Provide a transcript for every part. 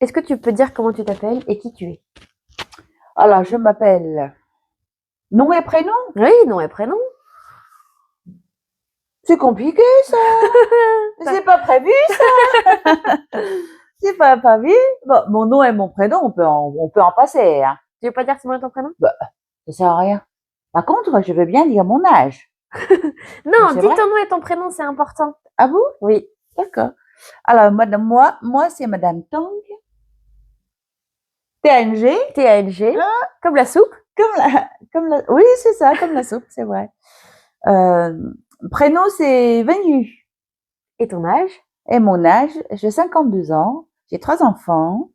Est-ce que tu peux dire comment tu t'appelles et qui tu es? Alors, je m'appelle nom et prénom. Oui, nom et prénom. C'est compliqué, ça. C'est pas prévu, ça. C'est pas vu. Bon, mon nom et mon prénom, on peut en passer, hein. Tu veux pas dire ton nom et ton prénom? Bah, ça sert à rien. Par contre, je veux bien dire mon âge. Non, C'est dis vrai? ton nom et ton prénom, c'est important. Ah bon? Oui. D'accord. Alors, moi, c'est Madame Tang. TNG. TANG, Hein? comme la soupe. Oui, c'est ça, comme la soupe, c'est vrai. Prénom, c'est Venu. Et ton âge? Et mon âge, j'ai 52 ans. J'ai 3 enfants.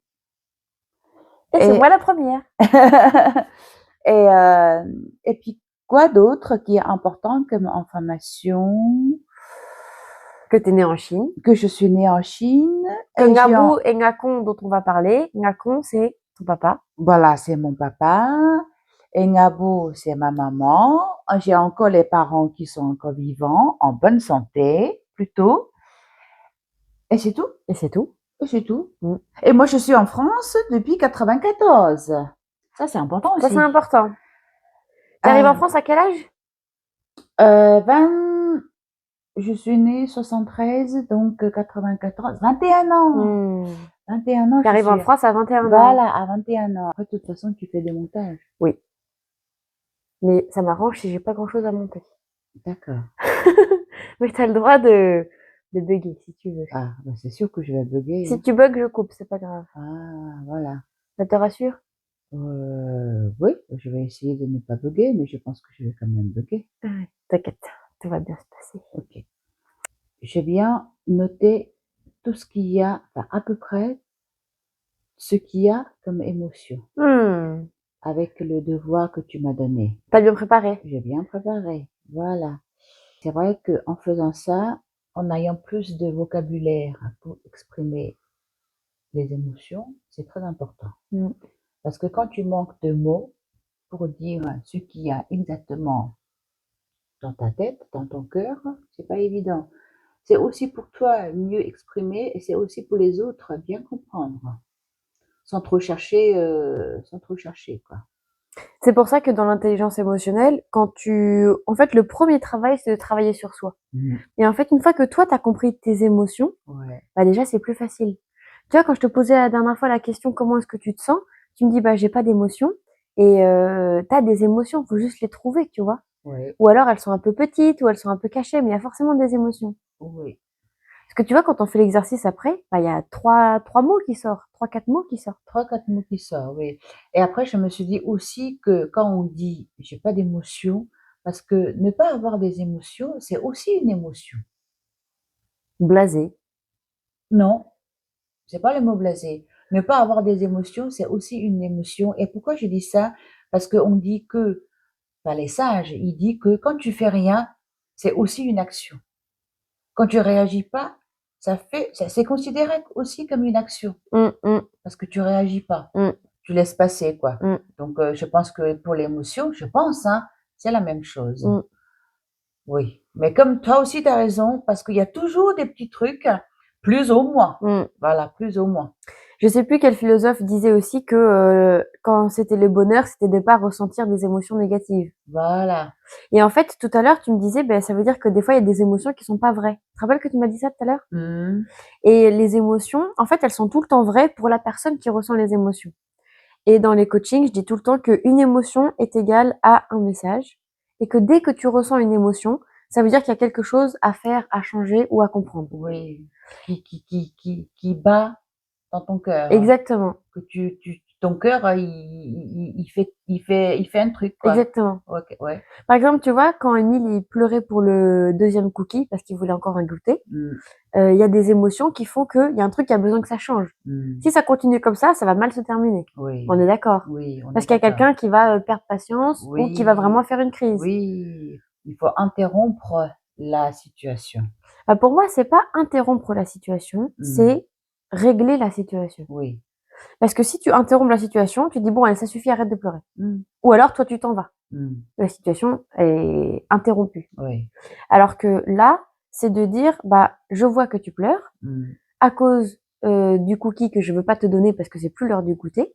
Et c'est moi la première. et, euh, et puis, quoi d'autre qui est important comme information? Que t'es née en Chine. Que je suis née en Chine. Que Et Ngabou et Ngakon, dont on va parler. Ngakon, c'est ton papa. voilà, c'est mon papa. Et Ngabo, c'est ma maman. J'ai encore les parents qui sont encore vivants, en bonne santé, plutôt. Et c'est tout. Et c'est tout. Et c'est tout. Mm. Et moi, je suis en France depuis 94. Ça, c'est important Ça, c'est aussi. important. T'arrives en France à quel âge? 20, je suis née 73, donc 94, 21 ans. 21 ans, je T'arrives en suis. France à 21 ans. Voilà, à 21 ans. Après, de toute façon, tu fais des montages. Oui. Mais ça m'arrange si j'ai pas grand chose à monter. D'accord. Mais t'as le droit de bugger si tu veux. Ah, bah c'est sûr que je vais bugger. Si Hein. tu bugs, je coupe, c'est pas grave. Ah, voilà. Ça te rassure? Oui, je vais essayer de ne pas bugger, mais je pense que je vais quand même bugger. Ouais, t'inquiète, tout va bien se passer. Ok. J'ai bien noté tout ce qu'il y a, enfin, à peu près, ce qu'il y a comme émotion, avec le devoir que tu m'as donné. T'as bien préparé? J'ai bien préparé. Voilà. C'est vrai qu'en faisant ça, en ayant plus de vocabulaire pour exprimer les émotions, c'est très important. Parce que quand tu manques de mots pour dire ce qu'il y a exactement dans ta tête, dans ton cœur, c'est pas évident. C'est aussi pour toi mieux exprimer et c'est aussi pour les autres bien comprendre, sans trop chercher, quoi. C'est pour ça que dans l'intelligence émotionnelle, en fait, le premier travail, c'est de travailler sur soi. Et en fait, une fois que toi, t'as compris tes émotions, Ouais. bah déjà, c'est plus facile. Tu vois, quand je te posais la dernière fois la question, comment est-ce que tu te sens? Tu me dis, bah, j'ai pas d'émotions. Et t'as des émotions, faut juste les trouver, tu vois. Ouais. Ou alors, elles sont un peu petites, ou elles sont un peu cachées, mais il y a forcément des émotions. Oui. Parce que tu vois, quand on fait l'exercice après, bah, il y a trois mots qui sortent, 3, 4 mots qui sortent. 3, 4 mots qui sortent, oui. Et après, je me suis dit aussi que quand on dit j'ai pas d'émotion, parce que ne pas avoir des émotions, c'est aussi une émotion. Blasé. Non, c'est pas le mot blasé. Ne pas avoir des émotions, c'est aussi une émotion. Et pourquoi je dis ça? Parce qu'on dit que, enfin, les sages, ils disent que quand tu fais rien, c'est aussi une action. Quand tu réagis pas, c'est considéré aussi comme une action. Parce que tu réagis pas. Tu laisses passer, quoi. Donc, je pense que pour l'émotion, je pense, hein, c'est la même chose. Oui. Mais comme toi aussi, tu as raison, parce qu'il y a toujours des petits trucs, plus ou moins. Voilà, plus ou moins. Je sais plus quel philosophe disait aussi que quand c'était le bonheur, c'était de pas ressentir des émotions négatives. Voilà. Et en fait, tout à l'heure, tu me disais, ben, ça veut dire que des fois, il y a des émotions qui sont pas vraies. Tu te rappelles que tu m'as dit ça tout à l'heure? Et les émotions, en fait, elles sont tout le temps vraies pour la personne qui ressent les émotions. Et dans les coachings, je dis tout le temps qu'une émotion est égale à un message. Et que dès que tu ressens une émotion, ça veut dire qu'il y a quelque chose à faire, à changer ou à comprendre. Oui. Qui bat dans ton cœur. Exactement. Que ton cœur, il fait un truc, quoi. Exactement. Ok, ouais. Par exemple, tu vois, quand Émile il pleurait pour le deuxième cookie parce qu'il voulait encore un goûter, il y a des émotions qui font qu'il y a un truc qui a besoin que ça change. Si ça continue comme ça va mal se terminer. Oui. On est d'accord. Oui, on Parce est qu'il y a d'accord. quelqu'un qui va perdre patience ou qui va vraiment faire une crise. Oui, il faut interrompre la situation. Bah, pour moi, c'est pas interrompre la situation, c'est régler la situation. Oui. Parce que si tu interromps la situation, tu dis bon, allez, ça suffit, arrête de pleurer. Ou alors toi, tu t'en vas. La situation est interrompue. Oui. Alors que là, c'est de dire, bah, je vois que tu pleures à cause du cookie que je veux pas te donner parce que c'est plus l'heure du goûter.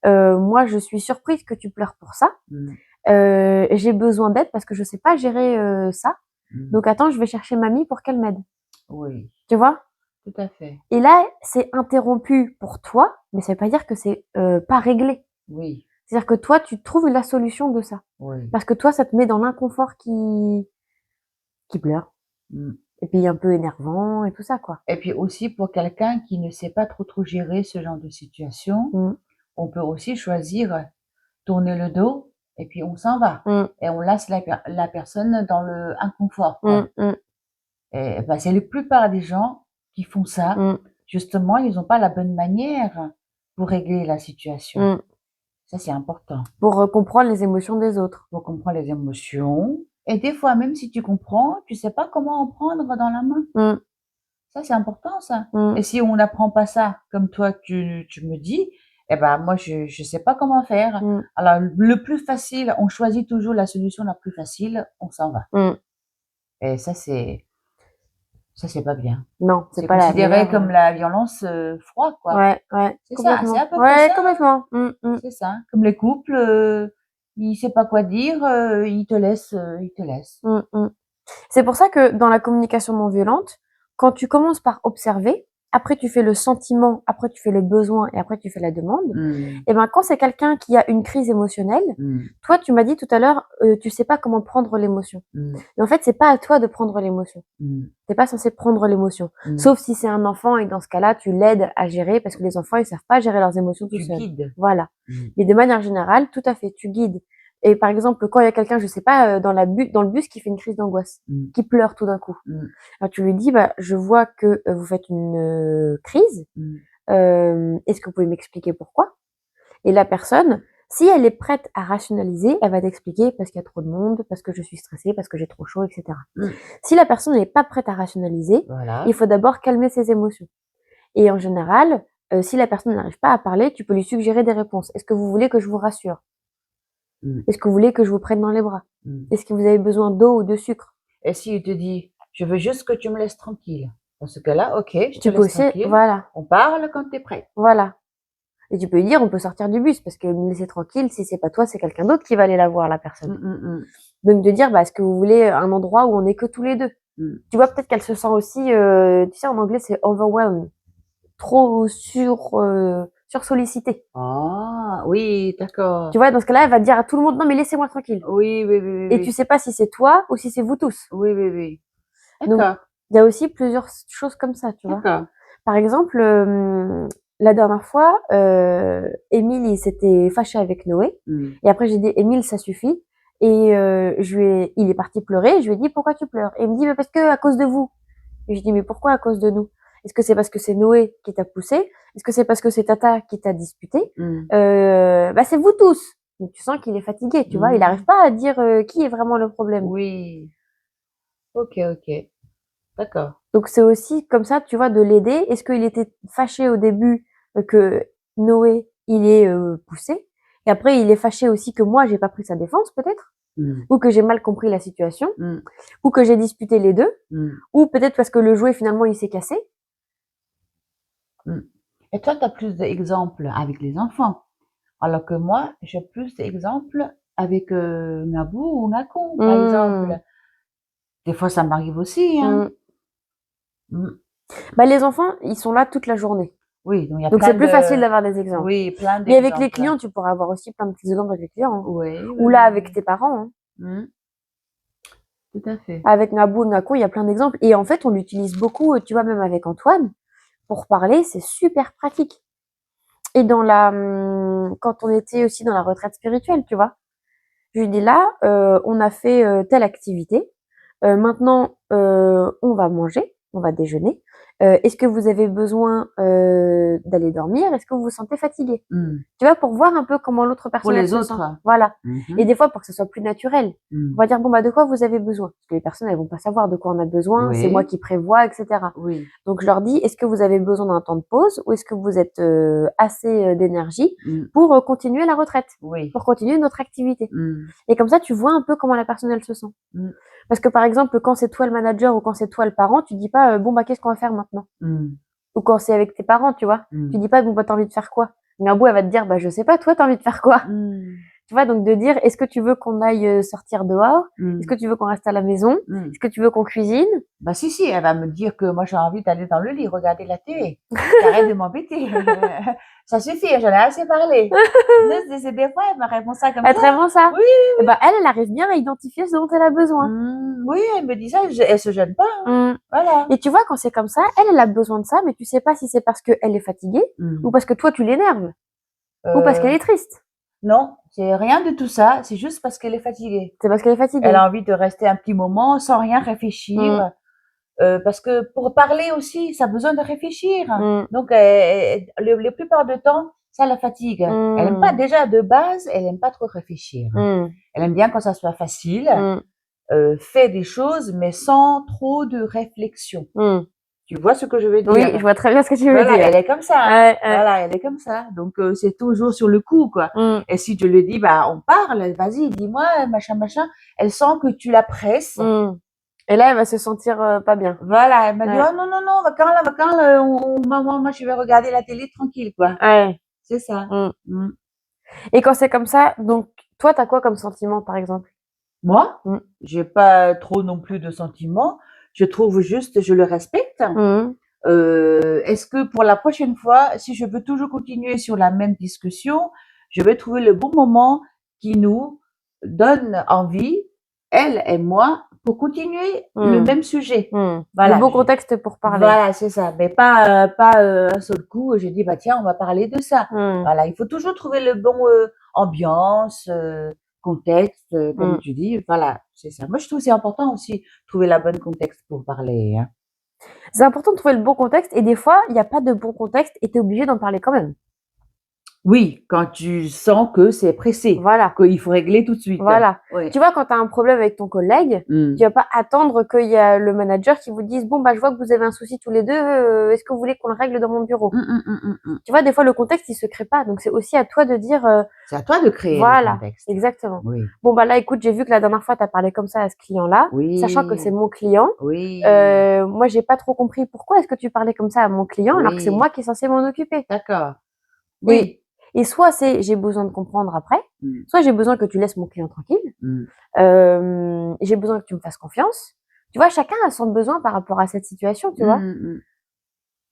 Moi, je suis surprise que tu pleures pour ça. J'ai besoin d'aide parce que je sais pas gérer ça. Donc attends, je vais chercher mamie pour qu'elle m'aide. Oui, Tu vois? tout à fait. Et là, c'est interrompu pour toi, mais ça veut pas dire que c'est pas réglé. Oui, C'est-à-dire que toi, tu trouves la solution de ça. oui. Parce que toi, ça te met dans l'inconfort qui pleure. Et puis un peu énervant et tout ça, quoi. Et puis aussi pour quelqu'un qui ne sait pas trop gérer ce genre de situation, on peut aussi choisir tourner le dos et puis on s'en va. Et on laisse la personne dans le inconfort, quoi. Et ben, c'est la plupart des gens qui font ça. Justement, ils n'ont pas la bonne manière pour régler la situation. Ça, c'est important. Pour comprendre les émotions des autres. Pour comprendre les émotions. Et des fois, même si tu comprends, tu sais pas comment en prendre dans la main. Ça, c'est important, ça. Et si on n'apprend pas ça, comme toi, tu me dis, eh ben, moi, je sais pas comment faire. Alors, le plus facile, on choisit toujours la solution la plus facile, on s'en va. Et ça, c'est pas bien. Non, c'est pas considéré la meilleure, comme la violence froide, quoi. Ouais, C'est ça, c'est complètement. à peu près Ouais, ça. complètement. C'est ça. Comme les couples, il sait pas quoi dire, il te laisse, il te laisse. C'est pour ça que dans la communication non violente, quand tu commences par observer, après tu fais le sentiment, après tu fais le besoin et après tu fais la demande. Et ben quand c'est quelqu'un qui a une crise émotionnelle, toi tu m'as dit tout à l'heure, tu sais pas comment prendre l'émotion. Et en fait c'est pas à toi de prendre l'émotion. T'es pas censé prendre l'émotion, sauf si c'est un enfant et dans ce cas-là tu l'aides à gérer parce que les enfants ils savent pas gérer leurs émotions tout seuls. Tu guides. Voilà. Mais de manière générale, tout à fait, tu guides. Et par exemple, quand il y a quelqu'un, je sais pas, dans le bus qui fait une crise d'angoisse, qui pleure tout d'un coup. Alors tu lui dis, bah, je vois que vous faites une crise. Est-ce que vous pouvez m'expliquer pourquoi? Et la personne, si elle est prête à rationaliser, elle va t'expliquer parce qu'il y a trop de monde, parce que je suis stressée, parce que j'ai trop chaud, etc. Si la personne n'est pas prête à rationaliser, il faut d'abord calmer ses émotions. Et en général, si la personne n'arrive pas à parler, tu peux lui suggérer des réponses. Est-ce que vous voulez que je vous rassure? Est-ce que vous voulez que je vous prenne dans les bras? Est-ce que vous avez besoin d'eau ou de sucre? Et s'il te dit, je veux juste que tu me laisses tranquille. Dans ce cas-là, ok, je te laisse tranquille. Voilà. On parle quand t'es prête. Voilà. Et tu peux lui dire, on peut sortir du bus parce que me laisser tranquille, si c'est pas toi, c'est quelqu'un d'autre qui va aller la voir, la personne. Donc de dire, bah, est-ce que vous voulez un endroit où on est que tous les deux? Tu vois, peut-être qu'elle se sent aussi, tu sais, en anglais, c'est overwhelmed. Trop sursollicitée. Ah, oui, d'accord. Tu vois, dans ce cas-là, elle va dire à tout le monde, non, mais laissez-moi tranquille. Oui, oui, oui, oui. Et tu sais pas si c'est toi ou si c'est vous tous. Oui, oui, oui. Donc, il y a aussi plusieurs choses comme ça, tu vois. Par exemple, la dernière fois, Émile, il s'était fâché avec Noé. Et après, j'ai dit, Émile, ça suffit. Et il est parti pleurer. Et je lui ai dit, pourquoi tu pleures? Et il me dit, mais parce que à cause de vous. Et je dis, mais pourquoi à cause de nous? Est-ce que c'est parce que c'est Noé qui t'a poussé? Est-ce que c'est parce que c'est Tata qui t'a disputé? Bah, c'est vous tous. Donc, tu sens qu'il est fatigué, tu vois. Il n'arrive pas à dire qui est vraiment le problème. Oui. Ok, ok. D'accord. Donc, c'est aussi comme ça, tu vois, de l'aider. Est-ce qu'il était fâché au début que Noé, il est poussé? Et après, il est fâché aussi que moi, j'ai pas pris sa défense, peut-être? Ou que j'ai mal compris la situation? Ou que j'ai disputé les deux? Ou peut-être parce que le jouet, finalement, il s'est cassé? Et toi, tu as plus d'exemples avec les enfants. Alors que moi, j'ai plus d'exemples avec Nabou ou Nakon, par exemple. Des fois, ça m'arrive aussi, hein. Bah, les enfants, ils sont là toute la journée. Oui, donc il y a donc c'est plus facile d'avoir des exemples. Oui, plein d'exemples. Mais avec les clients, tu pourras avoir aussi plein de petits exemples avec les clients. Hein. Oui, ou là, avec tes parents. Hein. Tout à fait. Avec Nabou, Nako, il y a plein d'exemples. Et en fait, on l'utilise beaucoup, tu vois, même avec Antoine. Pour parler, c'est super pratique. Et quand on était aussi dans la retraite spirituelle, tu vois. Je lui dis là, on a fait telle activité. Maintenant, on va manger, on va déjeuner. Est-ce que vous avez besoin d'aller dormir? Est-ce que vous vous sentez fatigué? Tu vois, pour voir un peu comment l'autre personne se sent. Pour les autres. Voilà. Et des fois, pour que ce soit plus naturel, on va dire, bon, bah, de quoi vous avez besoin? Parce que les personnes, elles vont pas savoir de quoi on a besoin. C'est moi qui prévois, etc. Donc, je leur dis, est-ce que vous avez besoin d'un temps de pause ou est-ce que vous êtes assez d'énergie pour continuer la retraite? Pour continuer notre activité. Et comme ça, tu vois un peu comment la personne, elle se sent. Parce que par exemple, quand c'est toi le manager ou quand c'est toi le parent, tu dis pas bon bah qu'est-ce qu'on va faire maintenant? Ou quand c'est avec tes parents, tu vois. Tu dis pas, bon, bah, t'as envie de faire quoi? Gabou, elle va te dire, bah, je sais pas, toi, t'as envie de faire quoi? Tu vois, donc de dire, est-ce que tu veux qu'on aille sortir dehors? Est-ce que tu veux qu'on reste à la maison? Est-ce que tu veux qu'on cuisine? Bah si, elle va me dire que moi j'ai envie d'aller dans le lit, regarder la télé. T'arrêtes de m'embêter. Ça suffit, j'en ai assez parlé. Des fois, elle me répond ça comme Elle te ça. répond ça? Oui, Et bah, elle arrive bien à identifier ce dont elle a besoin. oui, elle me dit ça, elle se gêne pas. Hein. Voilà. Et tu vois, quand c'est comme ça, elle a besoin de ça, mais tu sais pas si c'est parce qu'elle est fatiguée, ou parce que toi, tu l'énerves, ou parce qu'elle est triste. Non, c'est rien de tout ça, c'est juste parce qu'elle est fatiguée. C'est parce qu'elle est fatiguée. Elle a envie de rester un petit moment sans rien réfléchir. Parce que pour parler aussi, ça a besoin de réfléchir. Donc, la plupart du temps, ça la fatigue. Elle aime pas, déjà de base, elle aime pas trop réfléchir. Elle aime bien quand ça soit facile, fait des choses, mais sans trop de réflexion. Tu vois ce que je veux dire? Oui, je vois très bien ce que tu veux dire. Elle est comme ça. Hein. Voilà, elle est comme ça. Donc, c'est toujours sur le coup, quoi. Et si tu lui dis, bah, on parle, vas-y, dis-moi, machin, elle sent que tu la presses. Et là, elle va se sentir pas bien. Voilà, elle m'a dit, oh non, moi, je vais regarder la télé tranquille, quoi. Ouais. C'est ça. Et quand c'est comme ça, donc, toi, t'as quoi comme sentiment, par exemple? Moi, j'ai pas trop non plus de sentiments. Je trouve juste, je le respecte. Est-ce que pour la prochaine fois, si je veux toujours continuer sur la même discussion, je vais trouver le bon moment qui nous donne envie, elle et moi, pour continuer le même sujet. Voilà. Le bon contexte pour parler. Voilà, c'est ça. Mais pas un seul coup, je dis, bah tiens, on va parler de ça. Voilà, il faut toujours trouver le bon ambiance, contexte, comme tu dis. Voilà, c'est ça. Moi, je trouve que c'est important aussi, trouver la bonne contexte pour parler. Hein. C'est important de trouver le bon contexte et des fois, il n'y a pas de bon contexte et tu es obligé d'en parler quand même. Oui, quand tu sens que c'est pressé. Voilà. Qu'il faut régler tout de suite. Voilà. Oui. Tu vois, quand tu as un problème avec ton collègue, tu vas pas attendre qu'il y a le manager qui vous dise, bon, bah, je vois que vous avez un souci tous les deux, est-ce que vous voulez qu'on le règle dans mon bureau? Tu vois, des fois, le contexte, il se crée pas. Donc, c'est aussi à toi de dire, c'est à toi de créer voilà, le contexte. Exactement. Oui. Bon, bah, là, écoute, j'ai vu que la dernière fois, tu as parlé comme ça à ce client-là, sachant que c'est mon client. Moi, j'ai pas trop compris pourquoi est-ce que tu parlais comme ça à mon client alors que c'est moi qui est censé m'en occuper. D'accord. Oui. Et soit c'est j'ai besoin de comprendre après, soit j'ai besoin que tu laisses mon client tranquille. J'ai besoin que tu me fasses confiance. Tu vois, chacun a son besoin par rapport à cette situation, tu vois.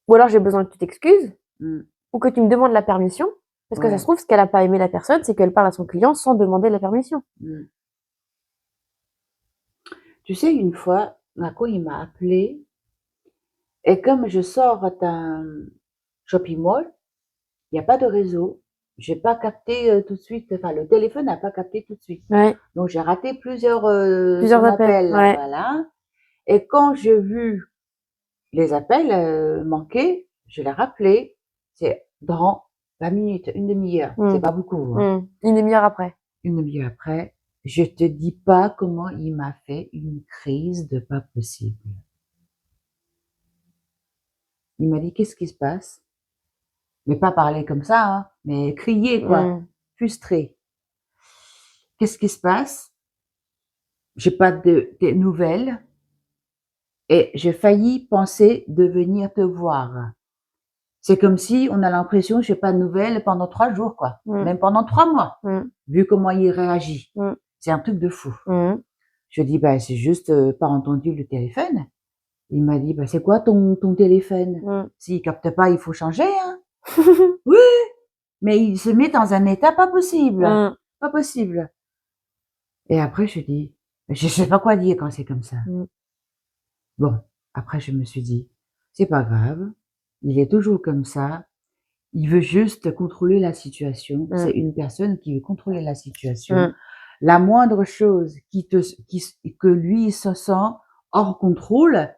Ou alors j'ai besoin que tu t'excuses ou que tu me demandes la permission. Parce que ça se trouve, ce qu'elle a pas aimé la personne, c'est qu'elle parle à son client sans demander la permission. Tu sais, une fois, Marco, il m'a appelé et comme je sors d'un shopping mall, il n'y a pas de réseau. J'ai pas capté tout de suite, enfin le téléphone n'a pas capté tout de suite. Donc j'ai raté plusieurs appels. Voilà. Et quand j'ai vu les appels manquer, je l'ai rappelé. C'est dans 20 minutes, une demi-heure. C'est pas beaucoup. Hein. Une demi-heure après. Une demi-heure après, je te dis pas comment il m'a fait une crise de pas possible. Il m'a dit, qu'est-ce qui se passe? Mais pas parler comme ça, hein, mais crier, quoi. Frustré. Qu'est-ce qui se passe? J'ai pas de nouvelles. Et j'ai failli penser de venir te voir. C'est comme si on a l'impression que j'ai pas de nouvelles pendant 3 jours, quoi. Même pendant 3 mois. Vu comment il réagit. C'est un truc de fou. Je dis, bah, c'est juste pas entendu le téléphone. Il m'a dit, bah, c'est quoi ton téléphone? S'il capte pas, il faut changer, hein. Oui. Mais il se met dans un état pas possible. Pas possible. Et après, je dis, je sais pas quoi dire quand c'est comme ça. Bon. Après, je me suis dit, c'est pas grave. Il est toujours comme ça. Il veut juste contrôler la situation. C'est une personne qui veut contrôler la situation. La moindre chose que lui se sent hors contrôle,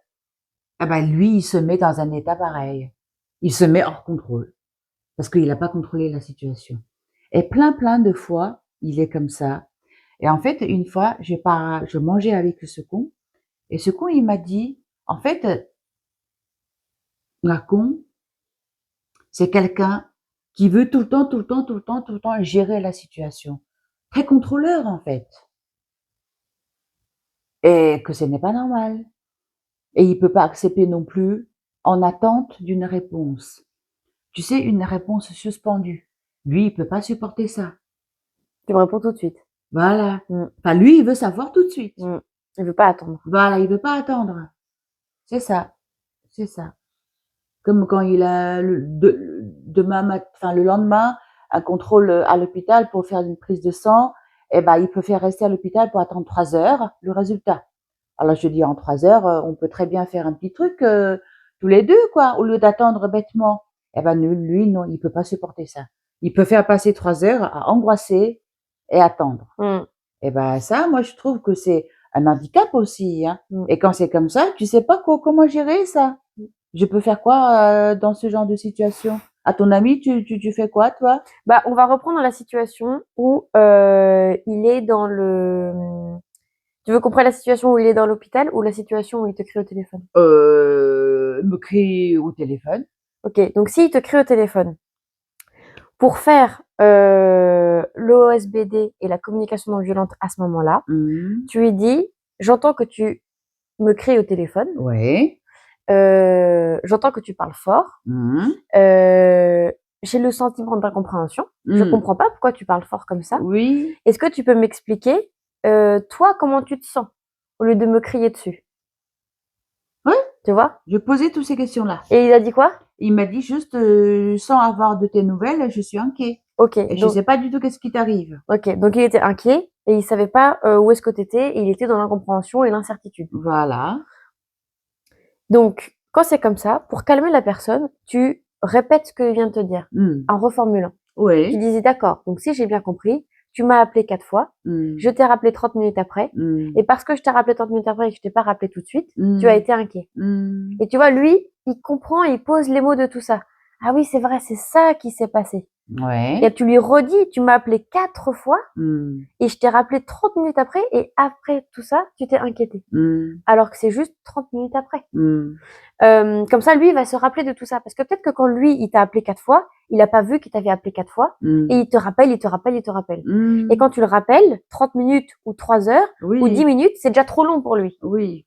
eh ben, lui, il se met dans un état pareil. Il se met hors contrôle. Parce qu'il n'a pas contrôlé la situation. Et plein de fois, il est comme ça. Et en fait, une fois, je mangeais avec ce con. Et ce con, il m'a dit, en fait, con, c'est quelqu'un qui veut tout le temps gérer la situation. Très contrôleur, en fait. Et que ce n'est pas normal. Et il peut pas accepter non plus en attente d'une réponse. Tu sais, une réponse suspendue. Lui, il peut pas supporter ça. Tu me réponds tout de suite. Voilà. Enfin, lui, il veut savoir tout de suite. Il veut pas attendre. Voilà, il veut pas attendre. C'est ça. C'est ça. Comme quand il a le lendemain, un contrôle à l'hôpital pour faire une prise de sang, eh ben, il peut faire rester à l'hôpital pour attendre 3 heures le résultat. Alors, je dis en 3 heures, on peut très bien faire un petit truc, tous les deux, quoi, au lieu d'attendre bêtement. Eh ben, lui, non, il peut pas supporter ça. Il peut faire passer 3 heures à angoisser et attendre. Eh ben, ça, moi, je trouve que c'est un handicap aussi, hein. Et quand c'est comme ça, tu sais pas comment gérer ça. Je peux faire quoi dans ce genre de situation? À ton avis, tu fais quoi, toi? Bah, on va reprendre la situation où il est dans le. Tu veux qu'on prenne la situation où il est dans l'hôpital ou la situation où il te crie au téléphone? Me crie au téléphone. Ok, donc s'il te crie au téléphone, pour faire l'OSBD et la communication non violente à ce moment-là, tu lui dis, j'entends que tu me cries au téléphone. Ouais. J'entends que tu parles fort. J'ai le sentiment d'incompréhension. Je comprends pas pourquoi tu parles fort comme ça. Oui. Est-ce que tu peux m'expliquer, toi, comment tu te sens au lieu de me crier dessus? Ouais. Tu vois? Je posais toutes ces questions-là. Et il a dit quoi? Il m'a dit juste, sans avoir de tes nouvelles, je suis inquiet. Ok. Et je sais pas du tout qu'est-ce qui t'arrive. Ok. Donc il était inquiet et il savait pas où est-ce que t'étais et il était dans l'incompréhension et l'incertitude. Voilà. Donc, quand c'est comme ça, pour calmer la personne, tu répètes ce qu'il vient de te dire en reformulant. Tu Oui. disais d'accord. Donc si j'ai bien compris, tu m'as appelé 4 fois, je t'ai rappelé 30 minutes après, et parce que je t'ai rappelé 30 minutes après et que je t'ai pas rappelé tout de suite, tu as été inquiet. Et tu vois, lui, il comprend, il pose les mots de tout ça. Ah oui, c'est vrai, c'est ça qui s'est passé. Ouais. Et tu lui redis, tu m'as appelé 4 fois, et je t'ai rappelé 30 minutes après, et après tout ça, tu t'es inquiété. Alors que c'est juste 30 minutes après. Comme ça, lui, il va se rappeler de tout ça. Parce que peut-être que quand lui, il t'a appelé 4 fois, il a pas vu qu'il t'avait appelé 4 fois, et il te rappelle, il te rappelle, il te rappelle. Et quand tu le rappelles, 30 minutes ou 3 heures, ou 10 minutes, c'est déjà trop long pour lui. Oui.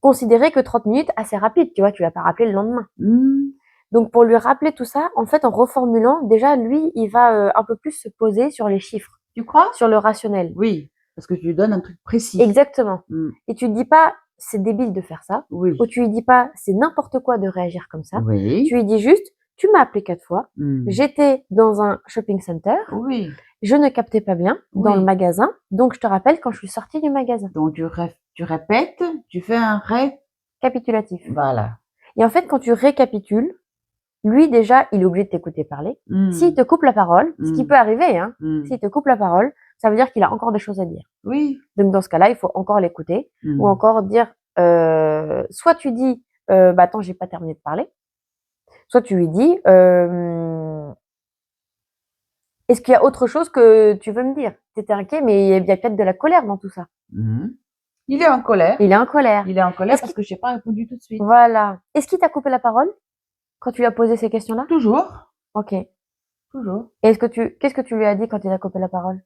Considérez que 30 minutes, assez rapide, tu vois, tu l'as pas rappelé le lendemain. Donc, pour lui rappeler tout ça, en fait, en reformulant, déjà, lui, il va un peu plus se poser sur les chiffres. Tu crois? Sur le rationnel. Oui. Parce que tu lui donnes un truc précis. Exactement. Et tu dis pas, c'est débile de faire ça. Oui. Ou tu lui dis pas, c'est n'importe quoi de réagir comme ça. Oui. Tu lui dis juste, tu m'as appelé 4 fois. J'étais dans un shopping center. Oui. Je ne captais pas bien dans le magasin. Donc, je te rappelle quand je suis sortie du magasin. Donc, tu répètes, tu fais un récapitulatif. Voilà. Et en fait, quand tu récapitules, lui, déjà, il est obligé de t'écouter parler. S'il te coupe la parole, ce qui peut arriver, hein, s'il te coupe la parole, ça veut dire qu'il a encore des choses à dire. Oui. Donc, dans ce cas-là, il faut encore l'écouter ou encore dire, soit tu dis, bah attends, j'ai pas terminé de parler. Soit tu lui dis, est-ce qu'il y a autre chose que tu veux me dire? T'étais inquiet, mais il y a peut-être de la colère dans tout ça. Il est en colère. Il est en colère. Il est en colère parce que j'ai pas répondu tout de suite. Voilà. Est-ce qu'il t'a coupé la parole quand tu lui as posé ces questions-là? Toujours. Ok. Toujours. Et qu'est-ce que tu lui as dit quand il a coupé la parole?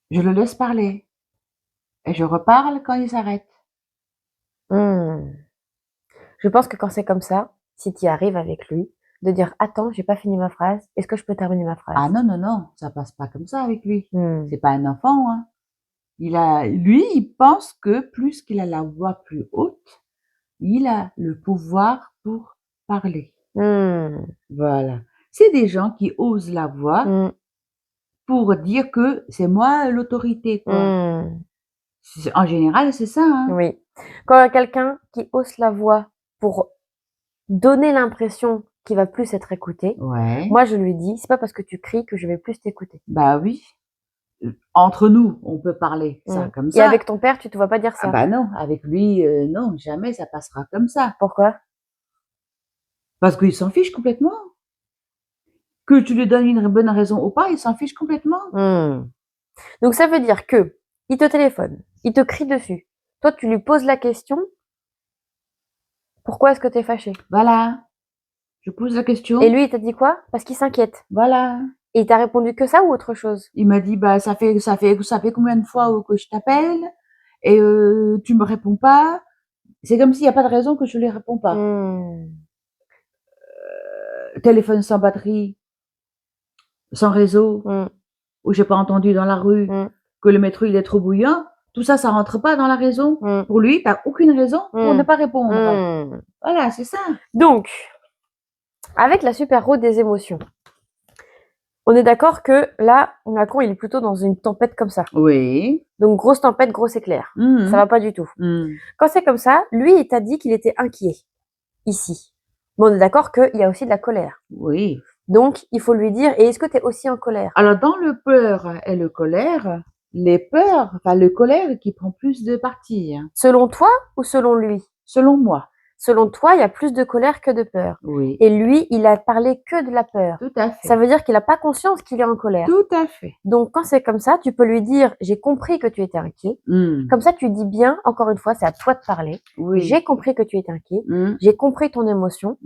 Je le laisse parler. Et je reparle quand il s'arrête. Je pense que quand c'est comme ça, si tu y arrives avec lui, de dire attends, j'ai pas fini ma phrase, est-ce que je peux terminer ma phrase? Ah non, non, non, ça passe pas comme ça avec lui. C'est pas un enfant, hein. Lui, il pense que plus qu'il a la voix plus haute, il a le pouvoir pour parler. Voilà. C'est des gens qui osent la voix pour dire que c'est moi l'autorité, quoi. En général, c'est ça, hein. Oui. Quand il y a quelqu'un qui hausse la voix pour donner l'impression qu'il va plus être écouté, moi je lui dis, c'est pas parce que tu cries que je vais plus t'écouter. Bah oui. Entre nous, on peut parler ça comme ça. Et avec ton père, tu te vois pas dire ça? Ah bah non, avec lui, non, jamais ça passera comme ça. Pourquoi? Parce qu'il s'en fiche complètement. Que tu lui donnes une bonne raison ou pas, il s'en fiche complètement. Donc ça veut dire que il te téléphone, il te crie dessus. Toi, tu lui poses la question. Pourquoi est-ce que tu es fâché? Voilà. Je pose la question. Et lui, il t'a dit quoi? Parce qu'il s'inquiète. Voilà. Et il t'a répondu que ça ou autre chose? Il m'a dit, bah, ça fait combien de fois que je t'appelle et tu me réponds pas. C'est comme s'il n'y a pas de raison que je ne lui réponds pas. Téléphone sans batterie, sans réseau, ou j'ai pas entendu dans la rue que le métro il est trop bouillant. Tout ça, ça rentre pas dans la raison. Pour lui, t'as aucune raison pour ne pas répondre. Voilà, c'est ça. Donc, avec la super roue des émotions, on est d'accord que là, Lacan, il est plutôt dans une tempête comme ça. Oui. Donc, grosse tempête, gros éclair. Ça va pas du tout. Quand c'est comme ça, lui, il t'a dit qu'il était inquiet, ici. Mais on est d'accord qu'il y a aussi de la colère. Oui. Donc, il faut lui dire, et est-ce que tu es aussi en colère? Alors, dans le peur et le colère, les peurs, enfin, le colère qui prend plus de parti. Selon toi ou selon lui? Selon moi. Selon toi, il y a plus de colère que de peur. Oui. Et lui, il a parlé que de la peur. Tout à fait. Ça veut dire qu'il n'a pas conscience qu'il est en colère. Tout à fait. Donc, quand c'est comme ça, tu peux lui dire, j'ai compris que tu étais inquiet. Comme ça, tu dis bien, encore une fois, c'est à toi de parler. Oui. J'ai compris que tu étais inquiet. J'ai compris ton émotion.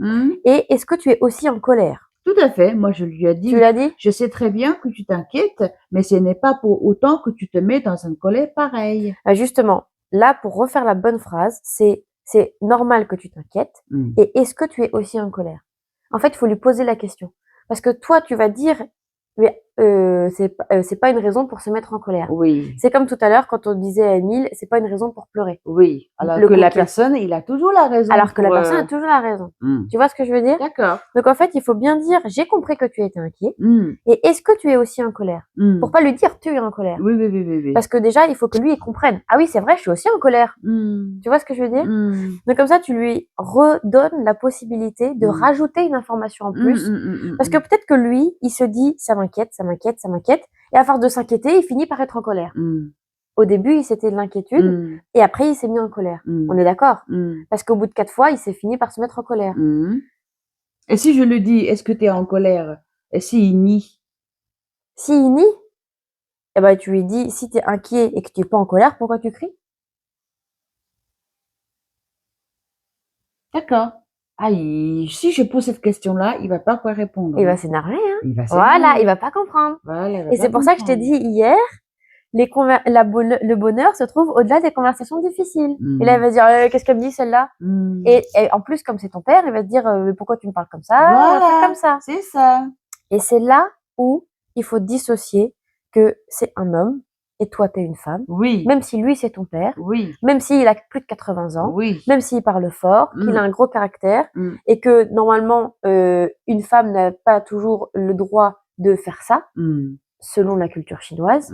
Et est-ce que tu es aussi en colère? Tout à fait. Moi, je lui ai dit. Tu l'as dit? Je sais très bien que tu t'inquiètes, mais ce n'est pas pour autant que tu te mets dans une colère pareille. Justement, là, pour refaire la bonne phrase, c'est normal que tu t'inquiètes. Et est-ce que tu es aussi en colère? En fait, il faut lui poser la question. Parce que toi, tu vas dire, mais c'est pas une raison pour se mettre en colère. Oui. C'est comme tout à l'heure quand on disait à Émile, c'est pas une raison pour pleurer. Oui. Alors que la personne, il a toujours la raison. Alors que la personne a toujours la raison. Tu vois ce que je veux dire? D'accord. Donc en fait, il faut bien dire, j'ai compris que tu étais inquiet. Et est-ce que tu es aussi en colère? Pour pas lui dire, tu es en colère. Oui, oui, oui, oui, oui. Parce que déjà, il faut que lui, il comprenne. Ah oui, c'est vrai, je suis aussi en colère. Tu vois ce que je veux dire? Donc comme ça, tu lui redonnes la possibilité de rajouter une information en plus. Parce que peut-être que lui, il se dit, ça m'inquiète, ça m'inquiète, ça m'inquiète. Et à force de s'inquiéter, il finit par être en colère. Au début, c'était de l'inquiétude. Et après, il s'est mis en colère. On est d'accord? Parce qu'au bout de 4 fois, il s'est fini par se mettre en colère. Et si je lui dis, est-ce que tu es en colère? Et s'il nie? S'il nie, eh ben, tu lui dis, si tu es inquiet et que tu n'es pas en colère, pourquoi tu cries? D'accord. Ah, si je pose cette question-là, il va pas quoi répondre. Il va s'énerver, hein. Il va s'énerver. Voilà, il va pas comprendre. Voilà, et c'est pour ça que je t'ai dit hier, le bonheur se trouve au-delà des conversations difficiles. Et là, il va dire, qu'est-ce qu'elle me dit celle-là? Et en plus, comme c'est ton père, il va te dire, pourquoi tu me parles comme ça? Voilà, comme ça. C'est ça. Et c'est là où il faut dissocier que c'est un homme et toi, t'es une femme. Oui. Même si lui, c'est ton père. Oui. Même s'il a plus de 80 ans. Oui. Même s'il parle fort, qu'il a un gros caractère. Et que normalement, une femme n'a pas toujours le droit de faire ça, selon la culture chinoise.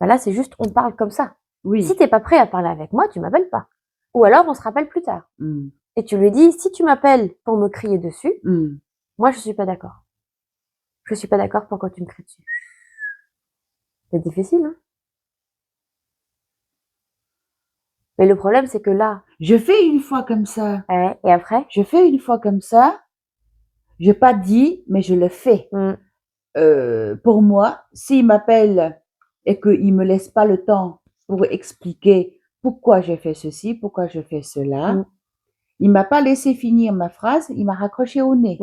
Bah là, c'est juste, on parle comme ça. Oui. Si t'es pas prêt à parler avec moi, tu m'appelles pas. Ou alors, on se rappelle plus tard. Et tu lui dis, si tu m'appelles pour me crier dessus, moi, je suis pas d'accord. Je suis pas d'accord pour quand tu me cries dessus. C'est difficile, hein? Mais le problème, c'est que là... Je fais une fois comme ça. Ouais, et après? Je fais une fois comme ça. J'ai pas dit, mais je le fais. Pour moi, s'il m'appelle et qu'il me laisse pas le temps pour expliquer pourquoi j'ai fait ceci, pourquoi je fais cela, il m'a pas laissé finir ma phrase, il m'a raccroché au nez.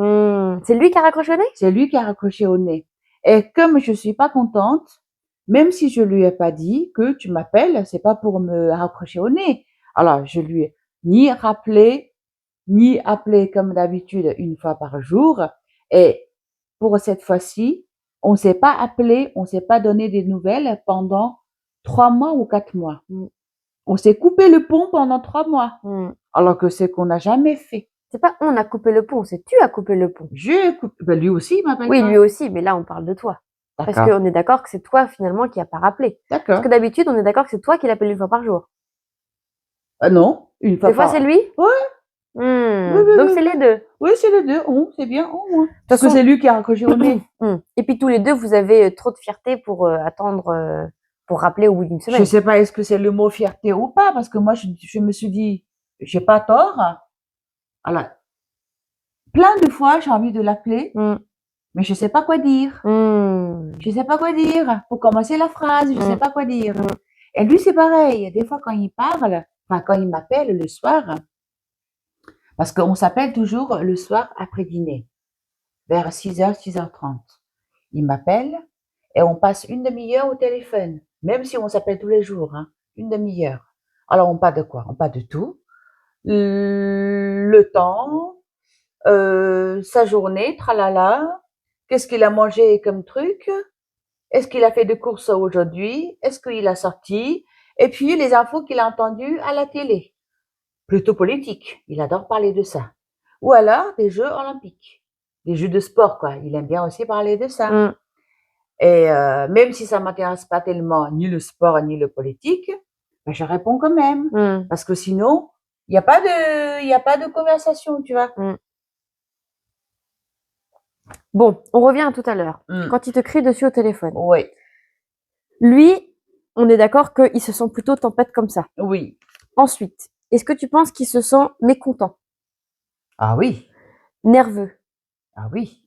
C'est lui qui a raccroché au nez? C'est lui qui a raccroché au nez. Et comme je suis pas contente, même si je lui ai pas dit que tu m'appelles, c'est pas pour me raccrocher au nez. Alors, je lui ai ni rappelé, ni appelé comme d'habitude une fois par jour. Et pour cette fois-ci, on s'est pas appelé, on s'est pas donné des nouvelles pendant 3 mois ou 4 mois. On s'est coupé le pont pendant 3 mois. Alors que c'est qu'on n'a jamais fait. C'est pas on a coupé le pont, c'est tu as coupé le pont. J'ai coupé. Ben lui aussi, il m'appelle. Oui, lui aussi, mais là, on parle de toi. Parce qu'on est d'accord que c'est toi, finalement, qui a pas rappelé. D'accord. Parce que d'habitude, on est d'accord que c'est toi qui l'appelles une fois par jour. Non, une fois par jour. Des fois, c'est lui? Ouais. Donc, c'est les deux. Oui, c'est les deux. C'est bien. Parce que c'est lui qui a raccroché au nez. Et puis, tous les deux, vous avez trop de fierté pour attendre, pour rappeler au bout d'une semaine. Je sais pas, est-ce que c'est le mot fierté ou pas, parce que moi, je me suis dit, j'ai pas tort. Alors, plein de fois, j'ai envie de l'appeler, mais je sais pas quoi dire. Je sais pas quoi dire. Pour commencer la phrase, je sais pas quoi dire. Et lui, c'est pareil. Des fois, quand il parle, enfin, quand il m'appelle le soir, parce qu'on s'appelle toujours le soir après dîner, vers 6h, 6h30. Il m'appelle et on passe une demi-heure au téléphone, même si on s'appelle tous les jours, une demi-heure. Alors, on parle de quoi? On parle de tout. le temps, sa journée, tralala, qu'est-ce qu'il a mangé comme truc, est-ce qu'il a fait des courses aujourd'hui, est-ce qu'il a sorti, et puis les infos qu'il a entendues à la télé. Plutôt politique, il adore parler de ça. Ou alors des jeux olympiques, des jeux de sport, quoi. Il aime bien aussi parler de ça. Mm. Et même si ça m'intéresse pas tellement ni le sport ni le politique, ben je réponds quand même. Mm. Parce que sinon, il y a pas de conversation, tu vois. Mm. Bon, on revient à tout à l'heure. Mm. Quand il te crie dessus au téléphone. Oui, Lui, on est d'accord qu'il se sent plutôt tempête comme ça. oui. Ensuite, est-ce que tu penses qu'il se sent mécontent, Ah oui, nerveux, ah oui,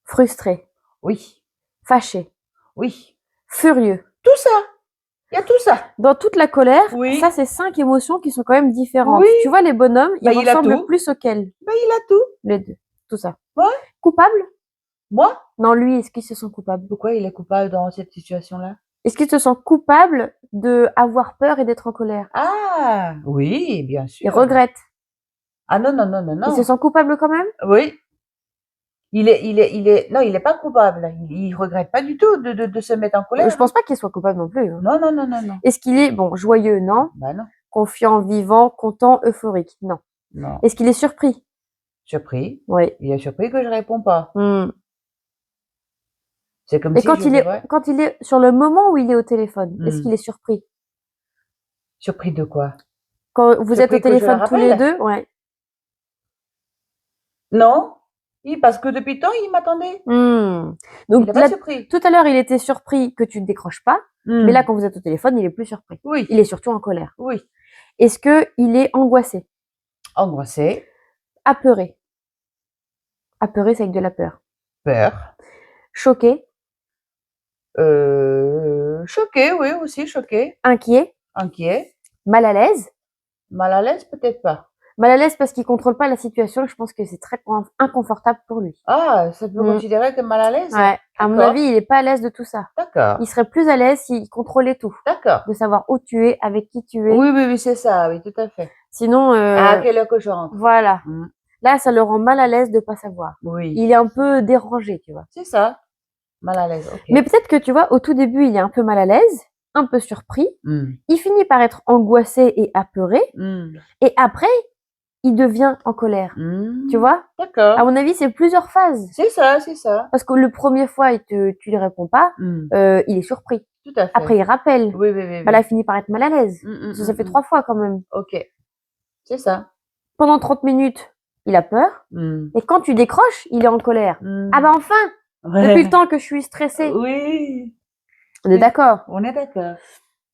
frustré, oui, fâché, oui. furieux? Tout ça, il y a tout ça. Dans toute la colère, Oui. ça c'est 5 émotions qui sont quand même différentes. Oui. Tu vois, les bonhommes, ils Bah, il a ressemblent tout. plus auxquels? Ben il a tout. Les deux, tout ça. Ouais. Coupable? Moi? Non, lui, est-ce qu'il se sent coupable? Pourquoi il est coupable dans cette situation-là? Est-ce qu'il se sent coupable de avoir peur et d'être en colère? Ah, oui, bien sûr. Il regrette. Ah non, non, non, non, Il se non. sent coupable quand même? Oui. Non, il est pas coupable. Il regrette pas du tout de se mettre en colère. Je pense pas qu'il soit coupable non plus. Hein. Non, non, non, non, non. Est-ce qu'il est, bon, joyeux? Non. Bah non, Confiant, vivant, content, euphorique? Non. non. Est-ce qu'il est surpris? Surpris. Oui. Il est surpris que je réponds pas. Hmm. C'est comme Et si quand je il est, dirais, quand il est sur le moment où il est au téléphone, est-ce Hmm. qu'il est surpris? surpris de quoi? Quand vous êtes Surpris au que je le téléphone tous les rappelle? deux, ouais. Non. Oui, parce que depuis le temps, il m'attendait. Hmm. Il Donc est pas là, surpris. tout à l'heure, il était surpris que tu ne décroches pas, Hmm. mais là, quand vous êtes au téléphone, il est plus surpris. Oui, Il est surtout en colère. oui. Est-ce que il est angoissé, Angoissé, apeuré? Apeuré, c'est avec de la peur. peur, Choqué, choqué, oui, aussi choqué, inquiet, inquiet, mal à l'aise. mal à l'aise, peut-être pas. Mal à l'aise parce qu'il contrôle pas la situation. Je pense que c'est très inconfortable pour lui. Ah, ça peut Hmm. considérer comme mal à l'aise? Ouais. À mon D'accord. avis, il est pas à l'aise de tout ça. D'accord, Il serait plus à l'aise s'il contrôlait tout. d'accord. De savoir où tu es, avec qui tu es. Oui, oui, oui, c'est ça, oui, tout à fait. Sinon, À quelle heure que je rentre? voilà. Hmm. Là, ça le rend mal à l'aise de pas savoir. Oui, Il est un peu dérangé, tu vois. c'est ça, mal à l'aise, ok. Mais peut-être que tu vois, au tout début, il est un peu mal à l'aise, un peu surpris. Hmm. Il finit par être angoissé et apeuré. Hmm. Et après, il devient en colère. Hmm. Tu vois? À D'accord. mon avis, c'est plusieurs phases. C'est ça, c'est ça. Parce que le premier fois, tu lui réponds pas, Hmm. il est surpris. Tout à fait. Après, il rappelle. Oui, oui, oui, Bah là, oui. il finit par être mal à l'aise. Parce que ça fait 3 fois quand même. Ok, c'est ça. Pendant 30 minutes, il a peur. Hmm. Et quand tu décroches, il est en colère. Hmm. Ah bah enfin! Depuis le temps que je suis stressée. Oui, On est d'accord. on est d'accord.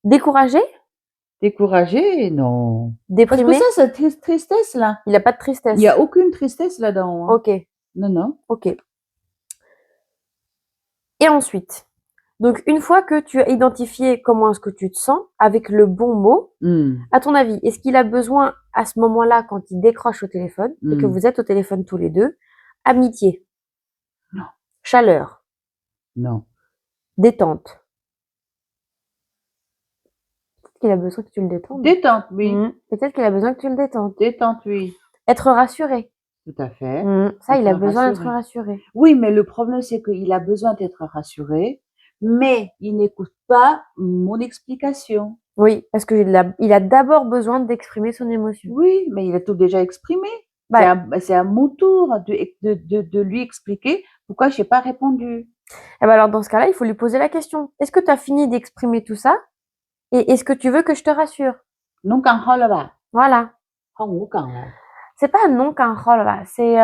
Découragé? Découragé? Non. Parce que Déprimé? ça, cette tristesse-là, Il a pas de tristesse. il n'y a aucune tristesse là-dedans. Hein. Ok, Non, non. ok. Et ensuite, donc une fois que tu as identifié comment est-ce que tu te sens, avec le bon mot, Hmm. à ton avis, est-ce qu'il a besoin à ce moment-là, quand il décroche au téléphone, et que Hmm. vous êtes au téléphone tous les deux, amitié, Non. chaleur, Non. détente? Peut-être qu'il a besoin que tu le détendes. Détente, oui. Peut-être qu'il a besoin que tu le détendes. Détente, oui. Être rassuré. Tout à fait. Ça, il a Être besoin d'être rassuré. rassuré. Oui, mais le problème, c'est qu'il a besoin d'être rassuré, mais il n'écoute pas mon explication. Oui, parce que il a d'abord besoin d'exprimer son émotion. Oui, mais il a tout déjà exprimé. Bah, C'est à mon tour de lui expliquer pourquoi je n'ai pas répondu. eh ben alors dans ce cas-là, il faut lui poser la question. Est-ce que tu as fini d'exprimer tout ça? Et est-ce que tu veux que je te rassure? Non, quand là-bas. Voilà. Quand là. C'est pas un non qu'un rôle, là. C'est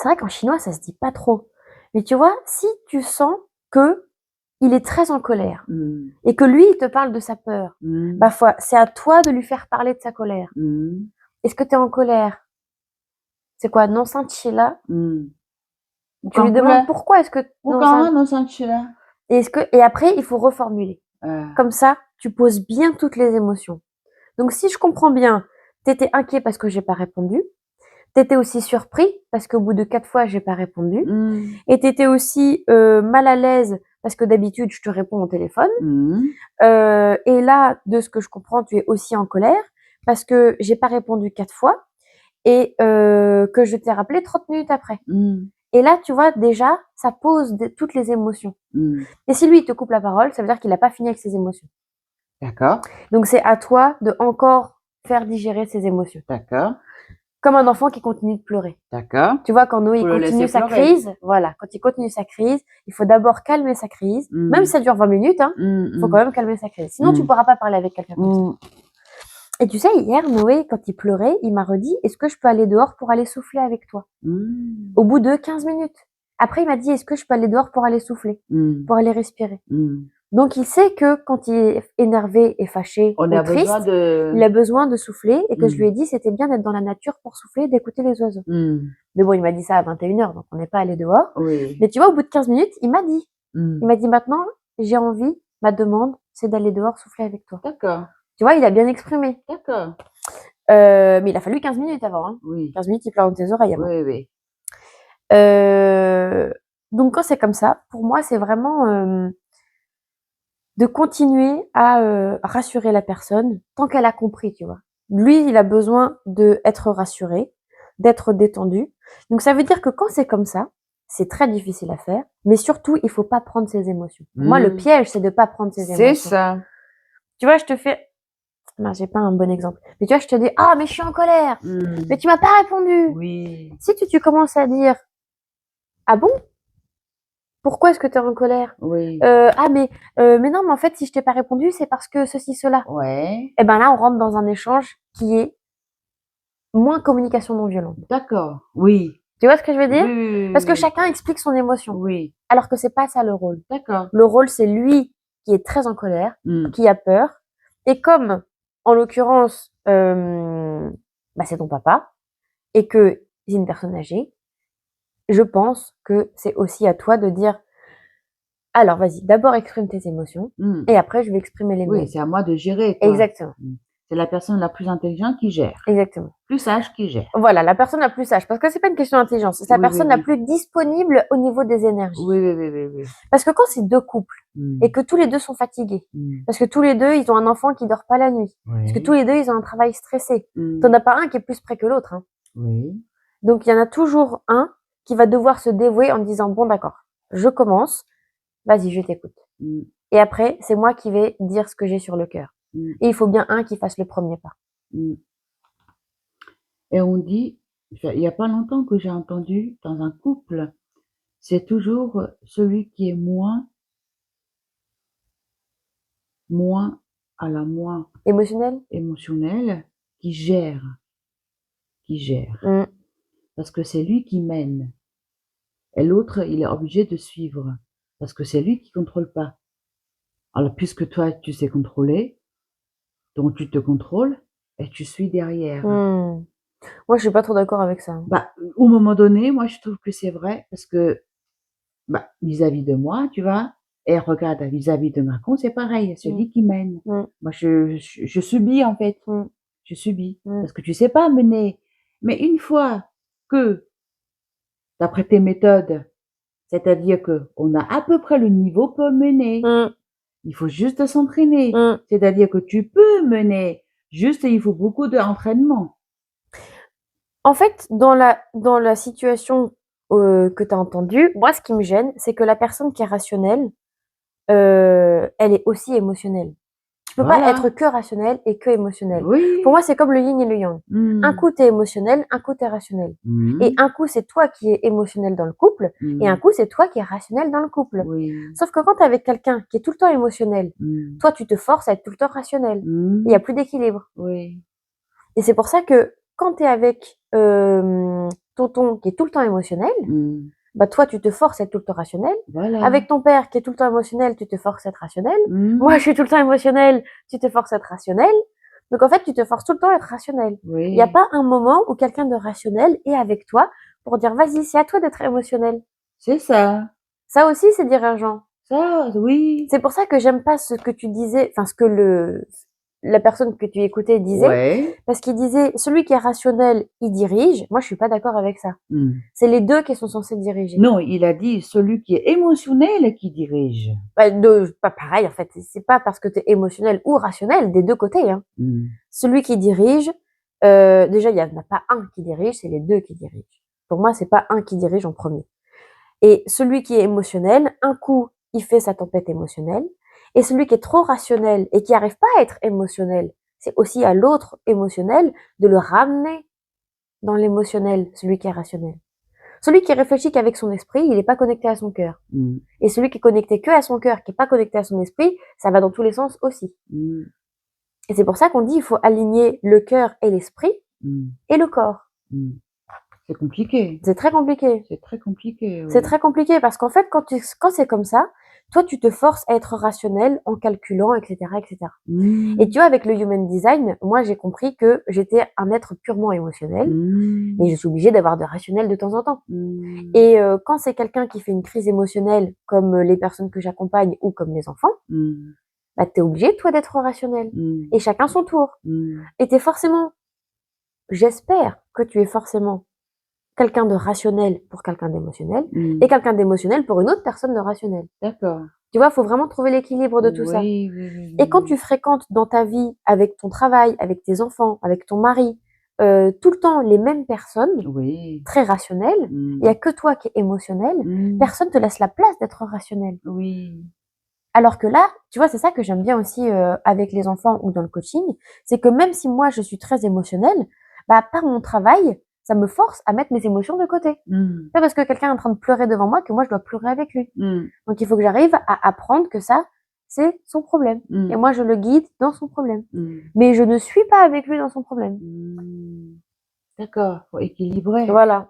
vrai qu'en chinois, ça se dit pas trop. Mais tu vois, si tu sens que il est très en colère Hmm. et que lui, il te parle de sa peur, Hmm. bah c'est à toi de lui faire parler de sa colère. Hmm. Est-ce que tu es en colère? C'est quoi? Non senti là? Hmm. Tu lui demandes pourquoi est-ce que non senti là. et après, il faut reformuler. Ah. Comme ça, tu poses bien toutes les émotions. Donc, si je comprends bien, t'étais inquiet parce que j'ai pas répondu. T'étais aussi surpris parce qu'au bout de 4 fois, j'ai pas répondu. Hmm. Et t'étais aussi mal à l'aise parce que d'habitude, je te réponds au téléphone. Mhm. Et là, de ce que je comprends, tu es aussi en colère parce que j'ai pas répondu 4 fois et que je t'ai rappelé 30 minutes après. Mhm. Et là, tu vois, déjà, ça pose toutes les émotions. Mhm. Et si lui, il te coupe la parole, ça veut dire qu'il n'a pas fini avec ses émotions. D'accord. Donc, c'est à toi de encore faire digérer ses émotions. D'accord. Comme un enfant qui continue de pleurer. D'accord. Tu vois, quand Noé Faut le continue laisser sa pleurer. crise, voilà, quand il continue sa crise, il faut d'abord calmer sa crise. Mhm. Même si ça dure 20 minutes, hein, Mhm. il faut quand même calmer sa crise. Sinon, tu pourras pas parler avec quelqu'un comme ça. Mhm. Et tu sais, hier, Noé, quand il pleurait, il m'a redit, est-ce que je peux aller dehors pour aller souffler avec toi? Mhm. Au bout de 15 minutes. Après, il m'a dit, est-ce que je peux aller dehors pour aller souffler? Mhm. Pour aller respirer. Mhm. Donc, il sait que quand il est énervé et fâché On ou a triste, besoin de... il a besoin de souffler et que je Mhm. lui ai dit, c'était bien d'être dans la nature pour souffler, d'écouter les oiseaux. Mhm. Mais bon, il m'a dit ça à 21h, donc on n'est pas allé dehors. Oui. Mais tu vois, au bout de 15 minutes, il m'a dit. Mhm. Il m'a dit, maintenant, j'ai envie, ma demande, c'est d'aller dehors souffler avec toi. D'accord. Tu vois, il a bien exprimé. D'accord. Mais il a fallu 15 minutes avant. Hein. Oui. 15 minutes, il pleure dans tes oreilles avant. Oui, oui. Donc, quand c'est comme ça, pour moi, c'est vraiment de continuer à rassurer la personne tant qu'elle a compris, tu vois. Lui, il a besoin d'être rassuré, d'être détendu. Donc, ça veut dire que quand c'est comme ça, c'est très difficile à faire, mais surtout, il faut pas prendre ses émotions. Pour moi, le piège, c'est de pas prendre ses émotions. C'est ça. Tu vois, je te fais... Non, j'ai pas un bon exemple. Mais tu vois, je te dis, ah, mais je suis en colère. Mais tu m'as pas répondu. Oui. Si tu commences à dire, ah bon? Pourquoi est-ce que tu es en colère? Oui. Mais non, mais en fait, si je t'ai pas répondu, c'est parce que ceci, cela. Ouais. Et ben là, on rentre dans un échange qui est moins communication non violente. D'accord. Oui. Tu vois ce que je veux dire? Oui, oui, oui, Parce que oui. chacun explique son émotion. Oui. Alors que c'est pas ça le rôle. D'accord. Le rôle, c'est lui qui est très en colère, qui a peur. Et comme, en l'occurrence, c'est ton papa, et que c'est une personne âgée, je pense que c'est aussi à toi de dire, alors vas-y, d'abord exprime tes émotions, et après je vais exprimer les miennes. Oui, c'est à moi de gérer, quoi. Exactement. C'est la personne la plus intelligente qui gère. Exactement. Plus sage qui gère. Voilà, la personne la plus sage. Parce que c'est pas une question d'intelligence, c'est la personne la plus disponible au niveau des énergies. Oui, oui, oui, oui, oui. Parce que quand c'est deux couples, et que tous les deux sont fatigués, parce que tous les deux, ils ont un enfant qui dort pas la nuit, parce que tous les deux, ils ont un travail stressé, t'en as pas un qui est plus près que l'autre. Hein. Oui. Donc, il y en a toujours un qui va devoir se dévouer en disant, bon, d'accord, je commence, vas-y, je t'écoute. Et après, c'est moi qui vais dire ce que j'ai sur le cœur. Et il faut bien un qui fasse le premier pas. Et on dit, il y a pas longtemps que j'ai entendu dans un couple, c'est toujours celui qui est moins à la moins émotionnel qui gère. Parce que c'est lui qui mène. Et l'autre, il est obligé de suivre. Parce que c'est lui qui contrôle pas. Alors, puisque toi, tu sais contrôler, donc tu te contrôles et tu suis derrière. Moi, je suis pas trop d'accord avec ça. Au moment donné, moi, je trouve que c'est vrai parce que, vis-à-vis de moi, tu vois, et regarde, vis-à-vis de Macron, c'est pareil, c'est lui qui mène. Moi, je subis, en fait. Je subis. Parce que tu sais pas mener. Mais une fois que, d'après tes méthodes, c'est-à-dire que on a à peu près le niveau pour mener. Il faut juste s'entraîner. C'est-à-dire que tu peux mener. Juste, il faut beaucoup d'entraînement. En fait, dans la situation que tu as entendue, moi, ce qui me gêne, c'est que la personne qui est rationnelle, elle est aussi émotionnelle. Tu peux pas être que rationnel et que émotionnel. Oui. Pour moi, c'est comme le yin et le yang. Un coup, t'es émotionnel, un coup, t'es rationnel. Et un coup, c'est toi qui es émotionnel dans le couple, et un coup, c'est toi qui es rationnel dans le couple. Sauf que quand t'es avec quelqu'un qui est tout le temps émotionnel, toi, tu te forces à être tout le temps rationnel. Il n'y a plus d'équilibre. Et c'est pour ça que quand t'es avec tonton qui est tout le temps émotionnel, toi, tu te forces à être tout le temps rationnel. Avec ton père qui est tout le temps émotionnel, tu te forces à être rationnel. Moi, je suis tout le temps émotionnel, tu te forces à être rationnel. Donc, en fait, tu te forces tout le temps à être rationnel. Il n'y a pas un moment où quelqu'un de rationnel est avec toi pour dire, vas-y, c'est à toi d'être émotionnel. C'est ça. Ça aussi, c'est divergent. Ça, oui. C'est pour ça que j'aime pas ce que tu disais, enfin, ce que la personne que tu écoutais disait, Ouais. parce qu'il disait, celui qui est rationnel, il dirige. Moi, je suis pas d'accord avec ça. C'est les deux qui sont censés diriger. Non, il a dit celui qui est émotionnel qui dirige. Bah, pas pareil, en fait. C'est pas parce que tu es émotionnel ou rationnel, des deux côtés, hein. Celui qui dirige, déjà, il n'y en a pas un qui dirige, c'est les deux qui dirigent. Pour moi, c'est pas un qui dirige en premier. Et celui qui est émotionnel, un coup, il fait sa tempête émotionnelle. Et celui qui est trop rationnel et qui n'arrive pas à être émotionnel, c'est aussi à l'autre émotionnel de le ramener dans l'émotionnel, celui qui est rationnel. Celui qui réfléchit qu'avec son esprit, il n'est pas connecté à son cœur. Et celui qui est connecté que à son cœur, qui n'est pas connecté à son esprit, ça va dans tous les sens aussi. Et c'est pour ça qu'on dit il faut aligner le cœur et l'esprit et le corps. C'est compliqué. C'est très compliqué. C'est très compliqué. Oui. C'est très compliqué parce qu'en fait, quand c'est comme ça, toi, tu te forces à être rationnel en calculant, etc., etc. Et tu vois, avec le Human Design, moi, j'ai compris que j'étais un être purement émotionnel, mais je suis obligée d'avoir de rationnel de temps en temps. Et quand c'est quelqu'un qui fait une crise émotionnelle, comme les personnes que j'accompagne ou comme les enfants, bah, t'es obligé, toi, d'être rationnel. Et chacun son tour. Et t'es forcément, j'espère que tu es forcément quelqu'un de rationnel pour quelqu'un d'émotionnel et quelqu'un d'émotionnel pour une autre personne de rationnel. D'accord. Tu vois, il faut vraiment trouver l'équilibre de tout ça. Oui, et quand tu fréquentes dans ta vie, avec ton travail, avec tes enfants, avec ton mari, tout le temps les mêmes personnes, très rationnelles, il n'y a que toi qui es émotionnel, personne te laisse la place d'être rationnel. Oui. Alors que là, tu vois, c'est ça que j'aime bien aussi avec les enfants ou dans le coaching, c'est que même si moi je suis très émotionnelle, bah par mon travail, ça me force à mettre mes émotions de côté. C'est pas parce que quelqu'un est en train de pleurer devant moi que moi je dois pleurer avec lui. Donc il faut que j'arrive à apprendre que ça, c'est son problème. Et moi je le guide dans son problème. Mais je ne suis pas avec lui dans son problème. D'accord, faut équilibrer. Voilà.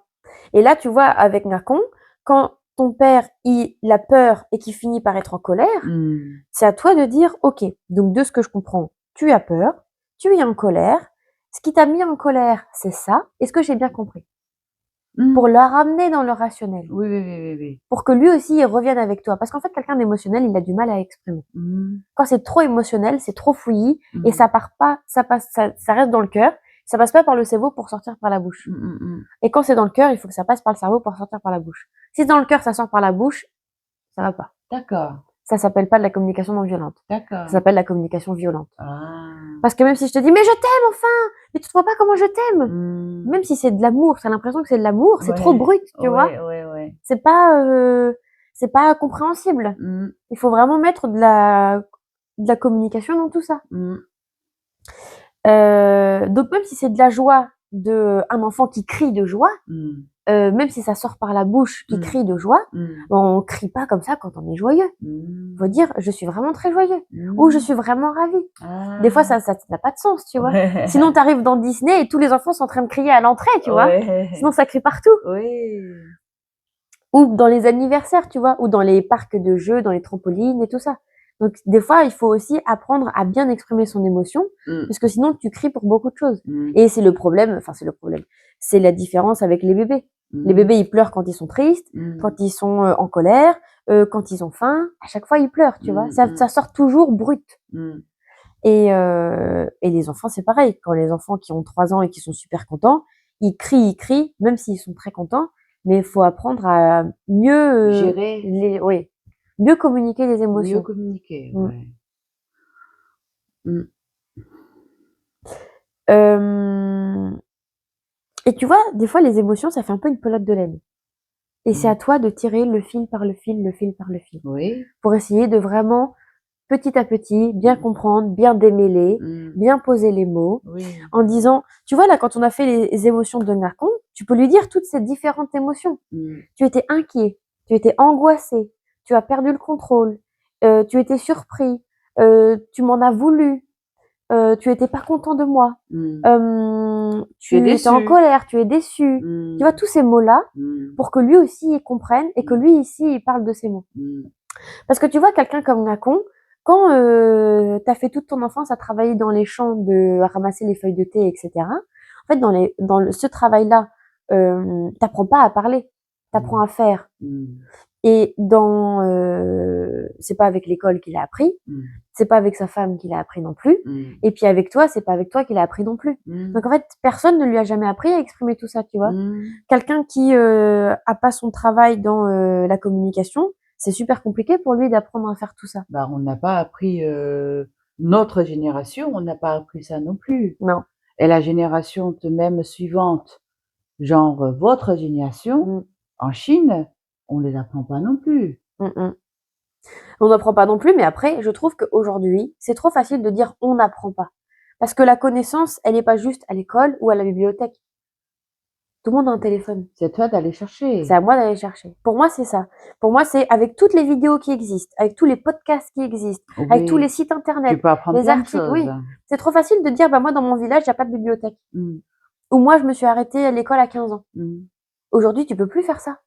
Et là, tu vois, avec Nacon, quand ton père, il a peur et qu'il finit par être en colère, c'est à toi de dire, ok, donc de ce que je comprends, tu as peur, tu es en colère, ce qui t'a mis en colère, c'est ça, est-ce que j'ai bien compris? Pour le ramener dans le rationnel. Oui. Pour que lui aussi, il revienne avec toi. Parce qu'en fait, quelqu'un d'émotionnel, il a du mal à exprimer. Quand c'est trop émotionnel, c'est trop fouillis, et ça part pas, ça reste dans le cœur, ça passe pas par le cerveau pour sortir par la bouche. Et quand c'est dans le cœur, il faut que ça passe par le cerveau pour sortir par la bouche. Si c'est dans le cœur, ça sort par la bouche, ça va pas. D'accord. Ça s'appelle pas de la communication non violente. D'accord. Ça s'appelle la communication violente. Ah. Parce que même si je te dis, mais je t'aime enfin, mais tu te vois pas comment je t'aime. Même si c'est de l'amour, t'as l'impression que c'est de l'amour, c'est trop brut, tu vois. C'est pas compréhensible. Il faut vraiment mettre de la communication dans tout ça. Donc même si c'est de la joie de un enfant qui crie de joie, même si ça sort par la bouche, qui crie de joie, on crie pas comme ça quand on est joyeux. Faut dire je suis vraiment très joyeux ou je suis vraiment ravi. Des fois ça n'a pas de sens, tu vois. Sinon t'arrives dans Disney et tous les enfants sont en train de crier à l'entrée, tu vois. Sinon ça crie partout. Ou dans les anniversaires, tu vois, ou dans les parcs de jeux, dans les trampolines et tout ça. Donc, des fois, il faut aussi apprendre à bien exprimer son émotion, parce que sinon, tu cries pour beaucoup de choses. Et c'est le problème, c'est la différence avec les bébés. Les bébés, ils pleurent quand ils sont tristes, quand ils sont en colère, quand ils ont faim. À chaque fois, ils pleurent, tu vois. Ça sort toujours brut. Et les enfants, c'est pareil. Quand les enfants qui ont 3 ans et qui sont super contents, ils crient, même s'ils sont très contents. Mais il faut apprendre à mieux gérer, mieux communiquer les émotions. Mieux communiquer, Et tu vois, des fois, les émotions, ça fait un peu une pelote de laine. Et c'est à toi de tirer le fil par le fil, le fil par le fil. Pour essayer de vraiment, petit à petit, bien comprendre, bien démêler, bien poser les mots, en disant, tu vois, là, quand on a fait les émotions de Nacon, tu peux lui dire toutes ces différentes émotions. Tu étais inquiet, tu étais angoissé, tu as perdu le contrôle, tu étais surpris, tu m'en as voulu, tu étais pas content de moi, tu étais en colère, tu es déçu. Tu vois, tous ces mots-là, pour que lui aussi il comprenne et que lui ici il parle de ces mots. Parce que tu vois, quelqu'un comme Nacon, quand t'as fait toute ton enfance à travailler dans les champs, à ramasser les feuilles de thé, etc. En fait, ce travail-là, t'apprends pas à parler, t'apprends à faire. Et c'est pas avec l'école qu'il a appris, c'est pas avec sa femme qu'il a appris non plus, et puis avec toi, c'est pas avec toi qu'il a appris non plus. Donc en fait, personne ne lui a jamais appris à exprimer tout ça, tu vois. Quelqu'un qui a pas son travail dans la communication, c'est super compliqué pour lui d'apprendre à faire tout ça. Bah, on n'a pas appris, notre génération, on n'a pas appris ça non plus. Non. Et la génération même suivante, genre votre génération, en Chine, on les apprend pas non plus. On n'apprend pas non plus, mais après, je trouve qu'aujourd'hui, c'est trop facile de dire on n'apprend pas. Parce que la connaissance, elle n'est pas juste à l'école ou à la bibliothèque. Tout le monde a un téléphone. C'est à toi d'aller chercher. C'est à moi d'aller chercher. Pour moi, c'est ça. Pour moi, c'est avec toutes les vidéos qui existent, avec tous les podcasts qui existent, avec tous les sites internet, tu peux apprendre les plein articles. de choses. Oui, c'est trop facile de dire, bah moi, dans mon village, il n'y a pas de bibliothèque. Ou moi, je me suis arrêtée à l'école à 15 ans. Aujourd'hui, tu peux plus faire ça.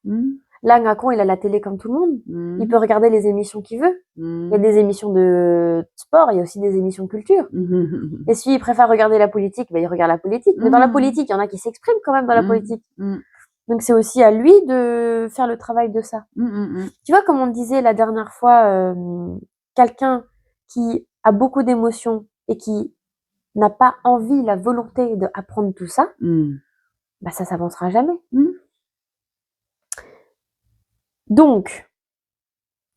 Là, Ngakon, il a la télé comme tout le monde. Il peut regarder les émissions qu'il veut. Il y a des émissions de sport, il y a aussi des émissions culture. Et s'il préfère regarder la politique, il regarde la politique. Mais dans la politique, il y en a qui s'expriment quand même dans la politique. Donc c'est aussi à lui de faire le travail de ça. Tu vois, comme on disait la dernière fois, quelqu'un qui a beaucoup d'émotions et qui n'a pas envie, la volonté d'apprendre tout ça, bah ça s'avancera jamais. Donc,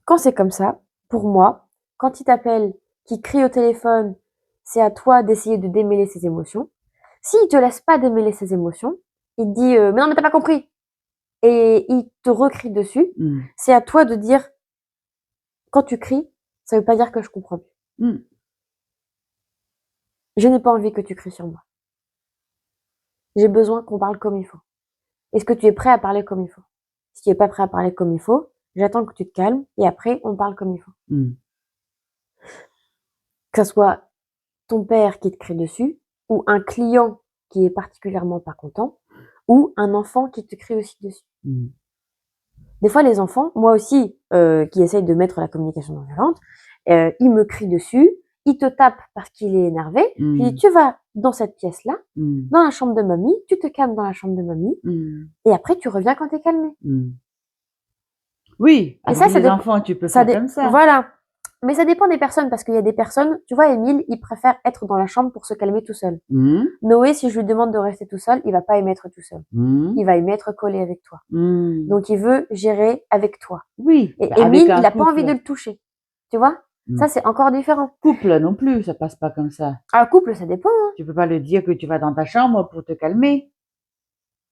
quand c'est comme ça, pour moi, quand il t'appelle, qu'il crie au téléphone, c'est à toi d'essayer de démêler ses émotions. S'il te laisse pas démêler ses émotions, il te dit mais non mais t'as pas compris et il te recrie dessus, c'est à toi de dire quand tu cries, ça veut pas dire que je comprends plus. Je n'ai pas envie que tu cries sur moi. J'ai besoin qu'on parle comme il faut. Est-ce que tu es prêt à parler comme il faut? Si tu es pas prêt à parler comme il faut, j'attends que tu te calmes et après on parle comme il faut. Que ce soit ton père qui te crie dessus, ou un client qui est particulièrement pas content, ou un enfant qui te crie aussi dessus. Des fois, les enfants, moi aussi, qui essaye de mettre la communication non violente, ils me crient dessus, ils te tapent parce qu'il est énervé, puis tu vas dans cette pièce-là, dans la chambre de mamie, tu te calmes dans la chambre de mamie, et après tu reviens quand t'es calmé. Oui, avec les enfants, tu peux faire comme ça. Voilà. Mais ça dépend des personnes, parce qu'il y a des personnes, tu vois, Émile, il préfère être dans la chambre pour se calmer tout seul. Noé, si je lui demande de rester tout seul, il va pas aimer être tout seul. Il va aimer être collé avec toi. Donc, il veut gérer avec toi. Oui. Et Émile, il a pas envie de le toucher. Tu vois? Ça, c'est encore différent. Couple non plus, ça passe pas comme ça. Un couple, ça dépend. Tu peux pas lui dire que tu vas dans ta chambre pour te calmer.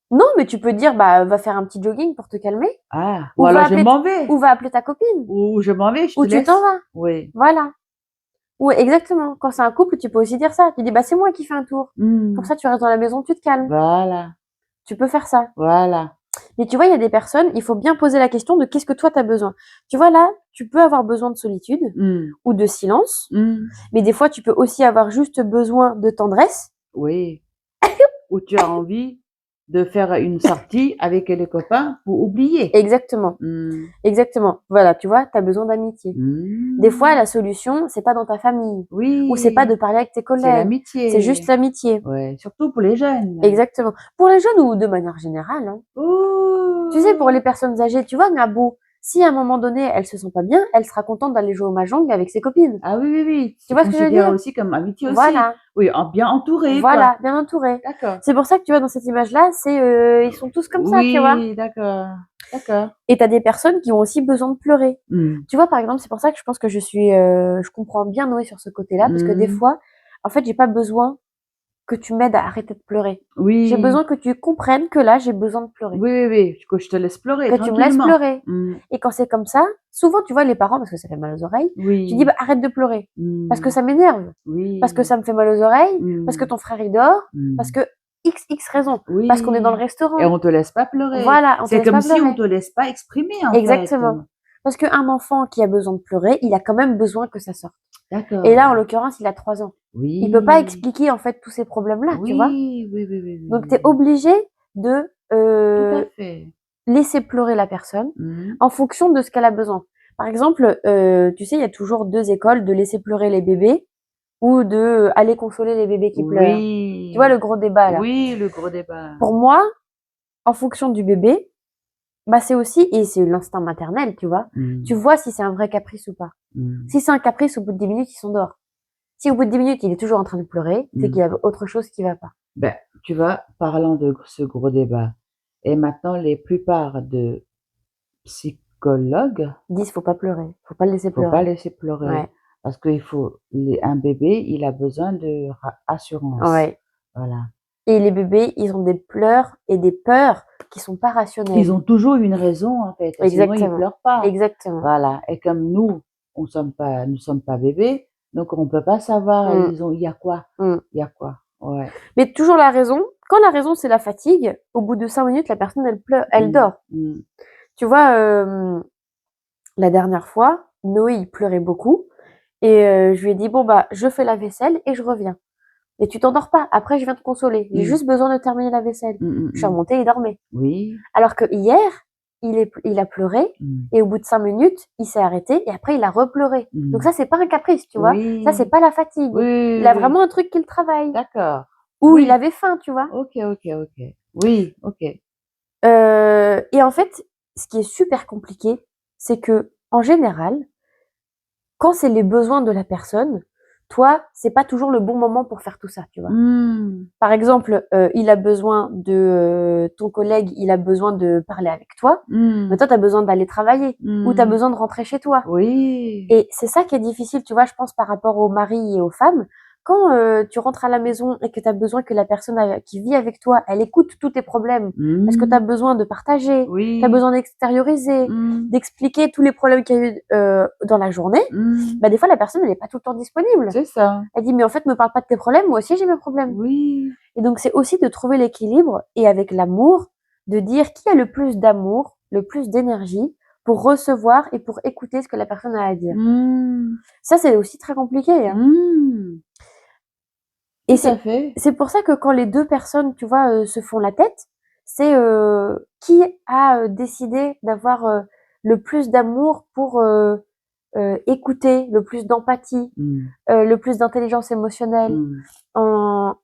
Non, mais tu peux dire, bah, va faire un petit jogging pour te calmer. Ah, ou alors je m'en vais. Ou va appeler ta copine. Ou je m'en vais, je te laisse. Ou tu t'en vas. Oui. Voilà. Oui, exactement. Quand c'est un couple, tu peux aussi dire ça. Tu dis, bah, c'est moi qui fais un tour. Comme ça, tu restes dans la maison, tu te calmes. Voilà. Tu peux faire ça. Voilà. Mais tu vois, il y a des personnes, il faut bien poser la question de qu'est-ce que toi, tu as besoin. Tu vois, là, tu peux avoir besoin de solitude ou de silence. Mais des fois, tu peux aussi avoir juste besoin de tendresse. Oui. Ou tu as envie de faire une sortie avec les copains pour oublier. Exactement. Exactement. Voilà, tu vois, tu as besoin d'amitié. Des fois, la solution, c'est pas dans ta famille. Oui. Ou c'est pas de parler avec tes collègues. C'est l'amitié. C'est juste l'amitié. Ouais, surtout pour les jeunes. Exactement. Pour les jeunes ou de manière générale. Hein. Oh. Tu sais, pour les personnes âgées, tu vois, Nabou, si à un moment donné, elle se sent pas bien, elle sera contente d'aller jouer au mahjong avec ses copines. Ah oui, oui, oui. Tu vois ce que je veux dire? Aussi comme amitié aussi. Voilà. Oui, bien entouré. Voilà, bien entouré. D'accord. C'est pour ça que tu vois, dans cette image-là, c'est, ils sont tous comme ça, tu vois. Oui, d'accord. D'accord. Et t'as des personnes qui ont aussi besoin de pleurer. Tu vois, par exemple, c'est pour ça que je pense que je comprends bien Noé sur ce côté-là, parce que des fois, en fait, j'ai pas besoin que tu m'aides à arrêter de pleurer. Oui. J'ai besoin que tu comprennes que là, j'ai besoin de pleurer. Oui, oui, oui. Que je te laisse pleurer. Que tu me laisses pleurer. Et quand c'est comme ça, souvent, tu vois, les parents, parce que ça fait mal aux oreilles, tu dis, bah, arrête de pleurer. Parce que ça m'énerve. Oui. Parce que ça me fait mal aux oreilles. Parce que ton frère, il dort. Parce que XX raisons. Oui. Parce qu'on est dans le restaurant. Et on te laisse pas pleurer. Voilà, on te laisse pas pleurer. C'est comme si on te laisse pas exprimer, en Exactement. Fait. Parce qu'un enfant qui a besoin de pleurer, il a quand même besoin que ça sorte. D'accord. Et là, en l'occurrence, il a 3 ans. Oui. Il peut pas expliquer, en fait, tous ces problèmes-là, tu vois. Oui, oui, oui, oui. Donc, t'es obligé de, Tout à fait. laisser pleurer la personne en fonction de ce qu'elle a besoin. Par exemple, tu sais, il y a toujours 2 écoles de laisser pleurer les bébés ou de aller consoler les bébés qui pleurent. Tu vois le gros débat, là. Oui, le gros débat. Pour moi, en fonction du bébé, bah c'est aussi, et c'est l'instinct maternel, tu vois. Tu vois si c'est un vrai caprice ou pas. Si c'est un caprice, au bout de 10 minutes, il s'endort. Si au bout de 10 minutes, il est toujours en train de pleurer, c'est qu'il y a autre chose qui va pas. Ben, tu vois, parlant de ce gros débat, et maintenant, les plupart de psychologues, Ils disent, faut pas pleurer. Faut pas le laisser faut pas pleurer. laisser pleurer. Ouais. Parce qu'il faut, un bébé, il a besoin de assurance. Ouais. Voilà. Et les bébés, ils ont des pleurs et des peurs qui sont pas rationnelles. Ils ont toujours une raison, en fait. Sinon, ils pleurent pas. Exactement. Voilà. Et comme nous sommes pas bébés, donc on peut pas savoir, il y a quoi. Il y a quoi. Ouais. Mais toujours la raison. Quand la raison, c'est la fatigue, au bout de 5 minutes, la personne, elle pleure, elle dort. Tu vois, la dernière fois, Noé, il pleurait beaucoup. Et je lui ai dit, bon, bah, je fais la vaisselle et je reviens. Et tu t'endors pas. Après, je viens te consoler. J'ai juste besoin de terminer la vaisselle. Je suis remontée, il dormait. Oui. Alors que hier, il a pleuré et au bout de 5 minutes, il s'est arrêté et après, il a repleuré. Donc ça, c'est pas un caprice, tu vois. Ça, c'est pas la fatigue. Il a vraiment un truc qu'il travaille. D'accord. Ou il avait faim, tu vois. Ok. Oui, ok. Et en fait, ce qui est super compliqué, c'est que, en général, quand c'est les besoins de la personne, toi, c'est pas toujours le bon moment pour faire tout ça, tu vois. Par exemple, il a besoin de ton collègue, il a besoin de parler avec toi, mais toi, tu as besoin d'aller travailler ou tu as besoin de rentrer chez toi. Oui. Et c'est ça qui est difficile, tu vois, je pense, par rapport aux maris et aux femmes. Quand tu rentres à la maison et que tu as besoin que la personne qui vit avec toi, elle écoute tous tes problèmes, parce que tu as besoin de partager, tu as besoin d'extérioriser, d'expliquer tous les problèmes qu'il y a eu dans la journée, bah des fois la personne elle n'est pas tout le temps disponible. C'est ça. Elle dit mais en fait me parle pas de tes problèmes, moi aussi j'ai mes problèmes. Oui. Et donc c'est aussi de trouver l'équilibre et avec l'amour, de dire qui a le plus d'amour, le plus d'énergie pour recevoir et pour écouter ce que la personne a à dire. Ça c'est aussi très compliqué. Hein. Et c'est pour ça que quand les deux personnes, tu vois, se font la tête, c'est qui a décidé d'avoir le plus d'amour pour écouter, le plus d'empathie, le plus d'intelligence émotionnelle, en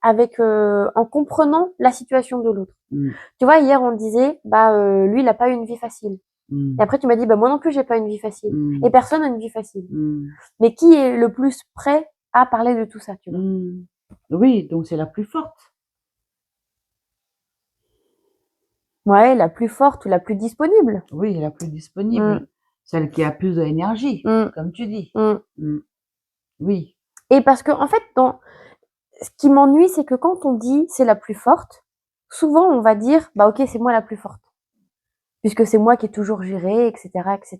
comprenant la situation de l'autre. Tu vois, hier on disait, bah lui il a pas eu une vie facile. Et après tu m'as dit, bah moi non plus j'ai pas une vie facile. Et personne n'a une vie facile. Mais qui est le plus prêt à parler de tout ça, tu vois? Oui, donc c'est la plus forte. Ouais, la plus forte ou la plus disponible. Oui, la plus disponible. Celle qui a plus d'énergie, comme tu dis. Oui. Et parce que, en fait, ce qui m'ennuie, c'est que quand on dit c'est la plus forte, souvent on va dire, bah ok, c'est moi la plus forte. Puisque c'est moi qui ai toujours géré, etc., etc.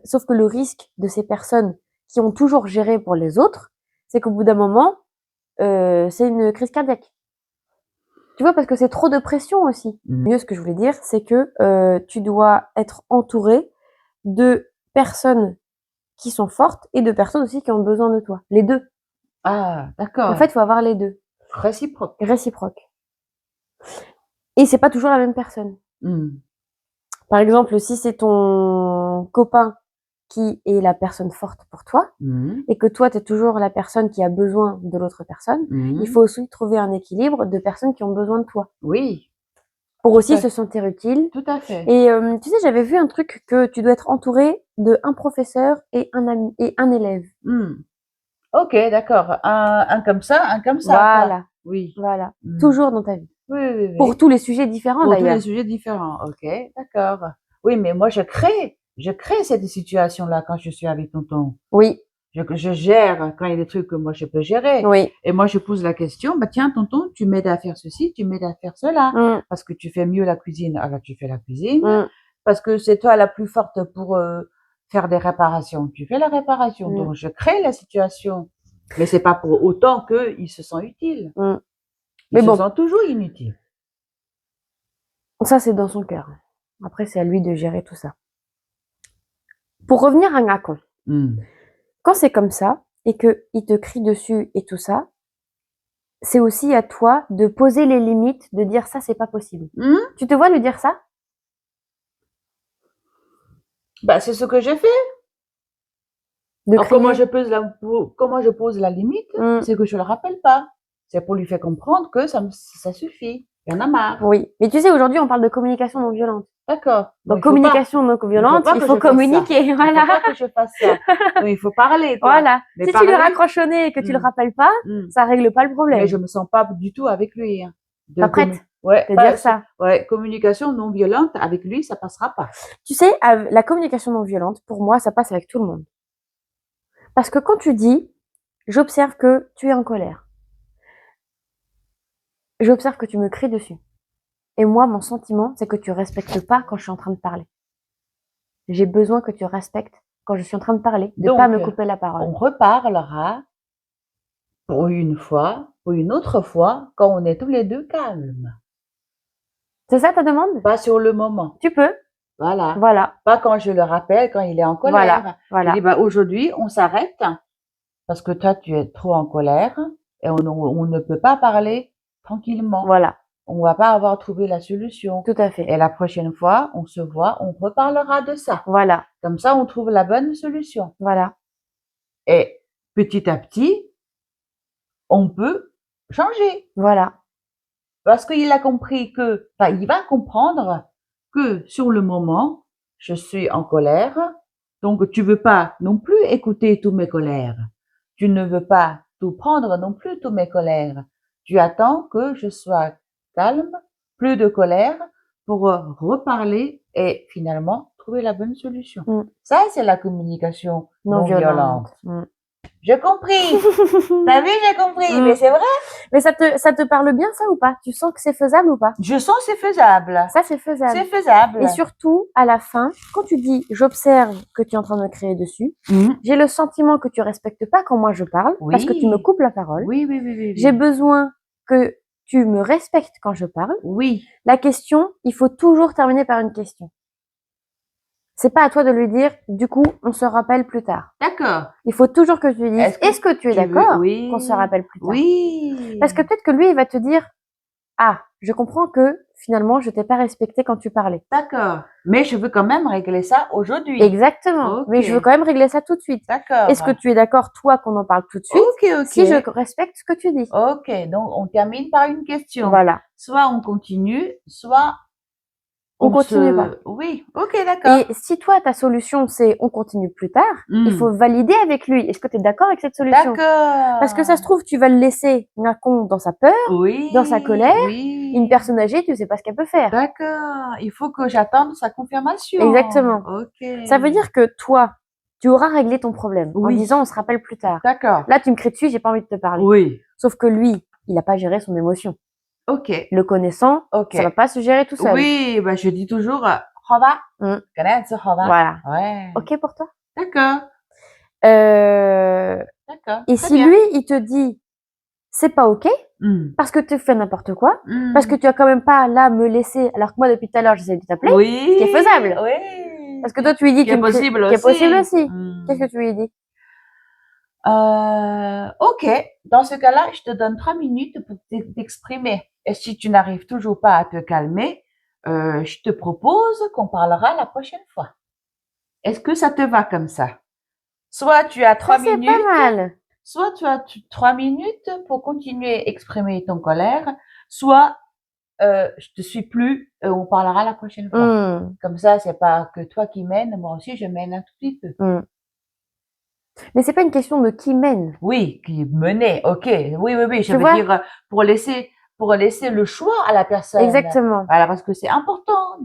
Sauf que le risque de ces personnes qui ont toujours géré pour les autres, c'est qu'au bout d'un moment, c'est une crise cardiaque. Tu vois, parce que c'est trop de pression aussi. Mieux, ce que je voulais dire, c'est que tu dois être entouré de personnes qui sont fortes et de personnes aussi qui ont besoin de toi. Les deux. Ah, d'accord. En fait, il faut avoir les deux. Réciproque. Réciproque. Et c'est pas toujours la même personne. Par exemple, si c'est ton copain qui est la personne forte pour toi, et que toi, tu es toujours la personne qui a besoin de l'autre personne, il faut aussi trouver un équilibre de personnes qui ont besoin de toi. Oui. Pour aussi se sentir utile. Tout à fait. Et tu sais, j'avais vu un truc que tu dois être entouré de un professeur et un ami et un élève. Ok, d'accord. Un comme ça, un comme ça. Voilà. Quoi. Oui. Voilà. Toujours dans ta vie. Oui. Pour tous les sujets différents d'ailleurs. Pour tous les sujets différents. Ok, d'accord. Oui, mais moi je crée cette situation-là quand je suis avec tonton. Oui. Je gère quand il y a des trucs que moi je peux gérer. Oui. Et moi je pose la question, bah tiens tonton, tu m'aides à faire ceci, tu m'aides à faire cela, parce que tu fais mieux la cuisine, alors tu fais la cuisine, parce que c'est toi la plus forte pour faire des réparations, tu fais la réparation. Donc je crée la situation, mais c'est pas pour autant qu'il se sent utile. Il se sent toujours inutile. Ça c'est dans son cœur. Après c'est à lui de gérer tout ça. Pour revenir à Ngakon. Quand c'est comme ça et que il te crie dessus et tout ça, c'est aussi à toi de poser les limites, de dire ça c'est pas possible. Tu te vois lui dire ça? Bah c'est ce que j'ai fait. Alors comment je pose la limite, c'est que je le rappelle pas. C'est pour lui faire comprendre que ça suffit. Il y en a marre. Oui. Mais tu sais, aujourd'hui, on parle de communication non violente. D'accord. Donc, communication non violente, il faut communiquer. Voilà. Il faut pas que je fasse ça. Donc, il faut parler, quoi. Voilà. Mais si parler, tu lui raccroches au nez et que tu le rappelles pas, ça règle pas le problème. Mais je me sens pas du tout avec lui. Hein. Pas prête ouais, de dire ça. Ouais, communication non violente, avec lui, ça passera pas. Tu sais, la communication non violente, pour moi, ça passe avec tout le monde. Parce que quand tu dis, j'observe que tu es en colère. J'observe que tu me cries dessus. Et moi, mon sentiment, c'est que tu respectes pas quand je suis en train de parler. J'ai besoin que tu respectes quand je suis en train de parler, de pas me couper la parole. On reparlera pour une fois, pour une autre fois, quand on est tous les deux calmes. C'est ça ta demande? Pas sur le moment. Tu peux. Voilà. Voilà. Pas quand je le rappelle, quand il est en colère. Voilà. Je dis, aujourd'hui, on s'arrête parce que toi, tu es trop en colère et on ne peut pas parler tranquillement. Voilà. On va pas avoir trouvé la solution. Tout à fait. Et la prochaine fois, on se voit, on reparlera de ça. Voilà. Comme ça, on trouve la bonne solution. Voilà. Et petit à petit, on peut changer. Voilà. Parce qu'il a compris que, enfin, il va comprendre que sur le moment, je suis en colère. Donc, tu veux pas non plus écouter tous mes colères. Tu ne veux pas tout prendre non plus tous mes colères. Tu attends que je sois calme, plus de colère, pour reparler et finalement trouver la bonne solution. Ça, c'est la communication non violente. J'ai compris. T'as vu, j'ai compris. Mais c'est vrai. Mais ça te parle bien, ça, ou pas? Tu sens que c'est faisable ou pas? Je sens que c'est faisable. Ça, c'est faisable. C'est faisable. Et surtout, à la fin, quand tu dis, j'observe que tu es en train de me créer dessus, j'ai le sentiment que tu respectes pas quand moi je parle, parce que tu me coupes la parole. Oui. J'ai besoin que tu me respectes quand je parle. Oui. La question, il faut toujours terminer par une question. C'est pas à toi de lui dire, du coup, on se rappelle plus tard. D'accord. Il faut toujours que tu lui dises, est-ce que tu es d'accord qu'on se rappelle plus tard? Oui. Parce que peut-être que lui, il va te dire, ah, je comprends que finalement, je t'ai pas respecté quand tu parlais. D'accord. Mais je veux quand même régler ça aujourd'hui. Exactement. Okay. Mais je veux quand même régler ça tout de suite. D'accord. Est-ce que tu es d'accord, toi, qu'on en parle tout de suite? Ok. Si je respecte ce que tu dis. Ok. Donc, on termine par une question. Voilà. Soit on continue, soit on continue pas. Oui, ok, d'accord. Et si toi, ta solution, c'est on continue plus tard, il faut valider avec lui. Est-ce que tu es d'accord avec cette solution? D'accord. Parce que ça se trouve, tu vas le laisser con dans sa peur, dans sa colère. Une personne âgée, tu sais pas ce qu'elle peut faire. D'accord. Il faut que j'attende sa confirmation. Exactement. Ok. Ça veut dire que toi, tu auras réglé ton problème en disant on se rappelle plus tard. D'accord. Là, tu me cries dessus, j'ai pas envie de te parler. Oui. Sauf que lui, il a pas géré son émotion. Ok. Le connaissant, ça va pas se gérer tout seul. Oui, bah, je dis toujours, voilà. Ouais. Ok pour toi? D'accord. D'accord. Et si lui, il te dit, c'est pas ok, parce que tu fais n'importe quoi, parce que tu as quand même pas là me laisser, alors que moi depuis tout à l'heure j'essaie de t'appeler, ce qui est faisable. Oui. Parce que toi tu lui dis qui est possible aussi. Qu'est-ce que tu lui dis? Ok, dans ce cas-là, je te donne 3 minutes pour t'exprimer. Et si tu n'arrives toujours pas à te calmer, je te propose qu'on parlera la prochaine fois. Est-ce que ça te va comme ça? Soit tu as 3 minutes. C'est pas mal. Soit tu as 3 minutes pour continuer à exprimer ton colère, soit je te suis plus, on parlera la prochaine fois. Comme ça, c'est pas que toi qui mènes, moi aussi je mène un tout petit peu. Mais c'est pas une question de qui mène. Oui, qui menait. Ok. Oui. Je veux dire pour laisser le choix à la personne. Exactement. Voilà, parce que c'est important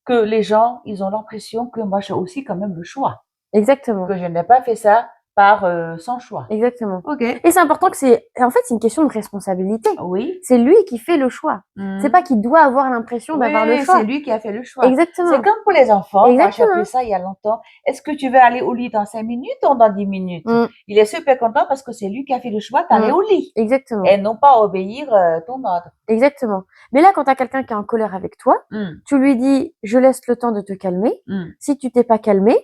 que les gens, ils ont l'impression que moi j'ai aussi quand même le choix. Exactement. Que je n'ai pas fait ça par sans choix. Exactement. Ok. Et c'est important que c'est une question de responsabilité. Oui. C'est lui qui fait le choix. C'est pas qu'il doit avoir l'impression d'avoir le choix. C'est lui qui a fait le choix. Exactement. C'est comme pour les enfants. Moi, j'ai appris ça il y a longtemps. Est-ce que tu veux aller au lit dans 5 minutes ou dans 10 minutes? Il est super content parce que c'est lui qui a fait le choix d'aller au lit. Exactement. Et non pas obéir ton ordre. Exactement. Mais là, quand tu as quelqu'un qui est en colère avec toi, tu lui dis, je laisse le temps de te calmer. Si tu t'es pas calmé,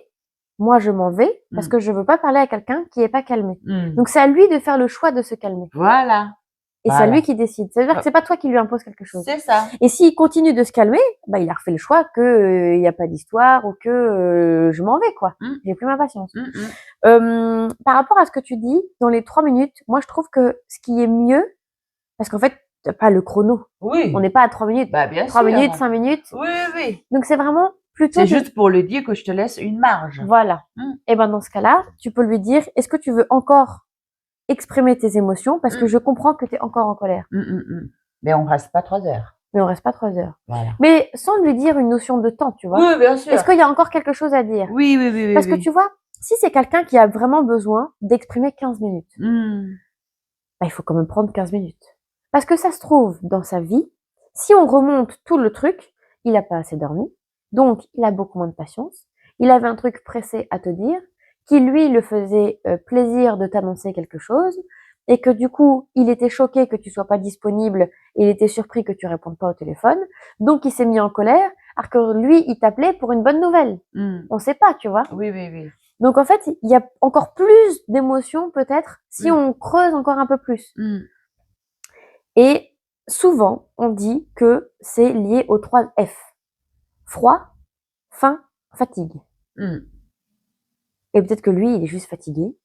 moi, je m'en vais parce que je veux pas parler à quelqu'un qui est pas calmé. Donc, c'est à lui de faire le choix de se calmer. Voilà. Et c'est à lui qui décide. Ça veut dire que c'est pas toi qui lui impose quelque chose. C'est ça. Et s'il continue de se calmer, bah, il a refait le choix que il y a pas d'histoire ou que je m'en vais, quoi. J'ai plus ma patience. Par rapport à ce que tu dis, dans les 3 minutes, moi, je trouve que ce qui est mieux, parce qu'en fait, pas le chrono. Oui. On n'est pas à 3 minutes. Bah, bien 3 sûr. minutes, 5 minutes. Oui, oui. Donc, c'est vraiment plutôt... C'est juste pour lui dire que je te laisse une marge. Voilà. Et ben, dans ce cas-là, tu peux lui dire, est-ce que tu veux encore exprimer tes émotions parce que je comprends que tu es encore en colère. Mais on reste pas 3 heures. Mais on reste pas 3 heures. Voilà. Mais sans lui dire une notion de temps, tu vois. Oui, bien sûr. Est-ce qu'il y a encore quelque chose à dire? Oui, oui, oui. Parce que tu vois, si c'est quelqu'un qui a vraiment besoin d'exprimer 15 minutes, bah, il faut quand même prendre 15 minutes. Parce que ça se trouve, dans sa vie, si on remonte tout le truc, il n'a pas assez dormi, donc il a beaucoup moins de patience, il avait un truc pressé à te dire, qui lui le faisait plaisir de t'annoncer quelque chose, et que du coup, il était choqué que tu sois pas disponible, et il était surpris que tu répondes pas au téléphone, donc il s'est mis en colère, alors que lui, il t'appelait pour une bonne nouvelle. On sait pas, tu vois. Oui, oui, oui. Donc en fait, il y a encore plus d'émotions peut-être si on creuse encore un peu plus. Et souvent, on dit que c'est lié aux 3 F. Froid, faim, fatigue. Et peut-être que lui, il est juste fatigué.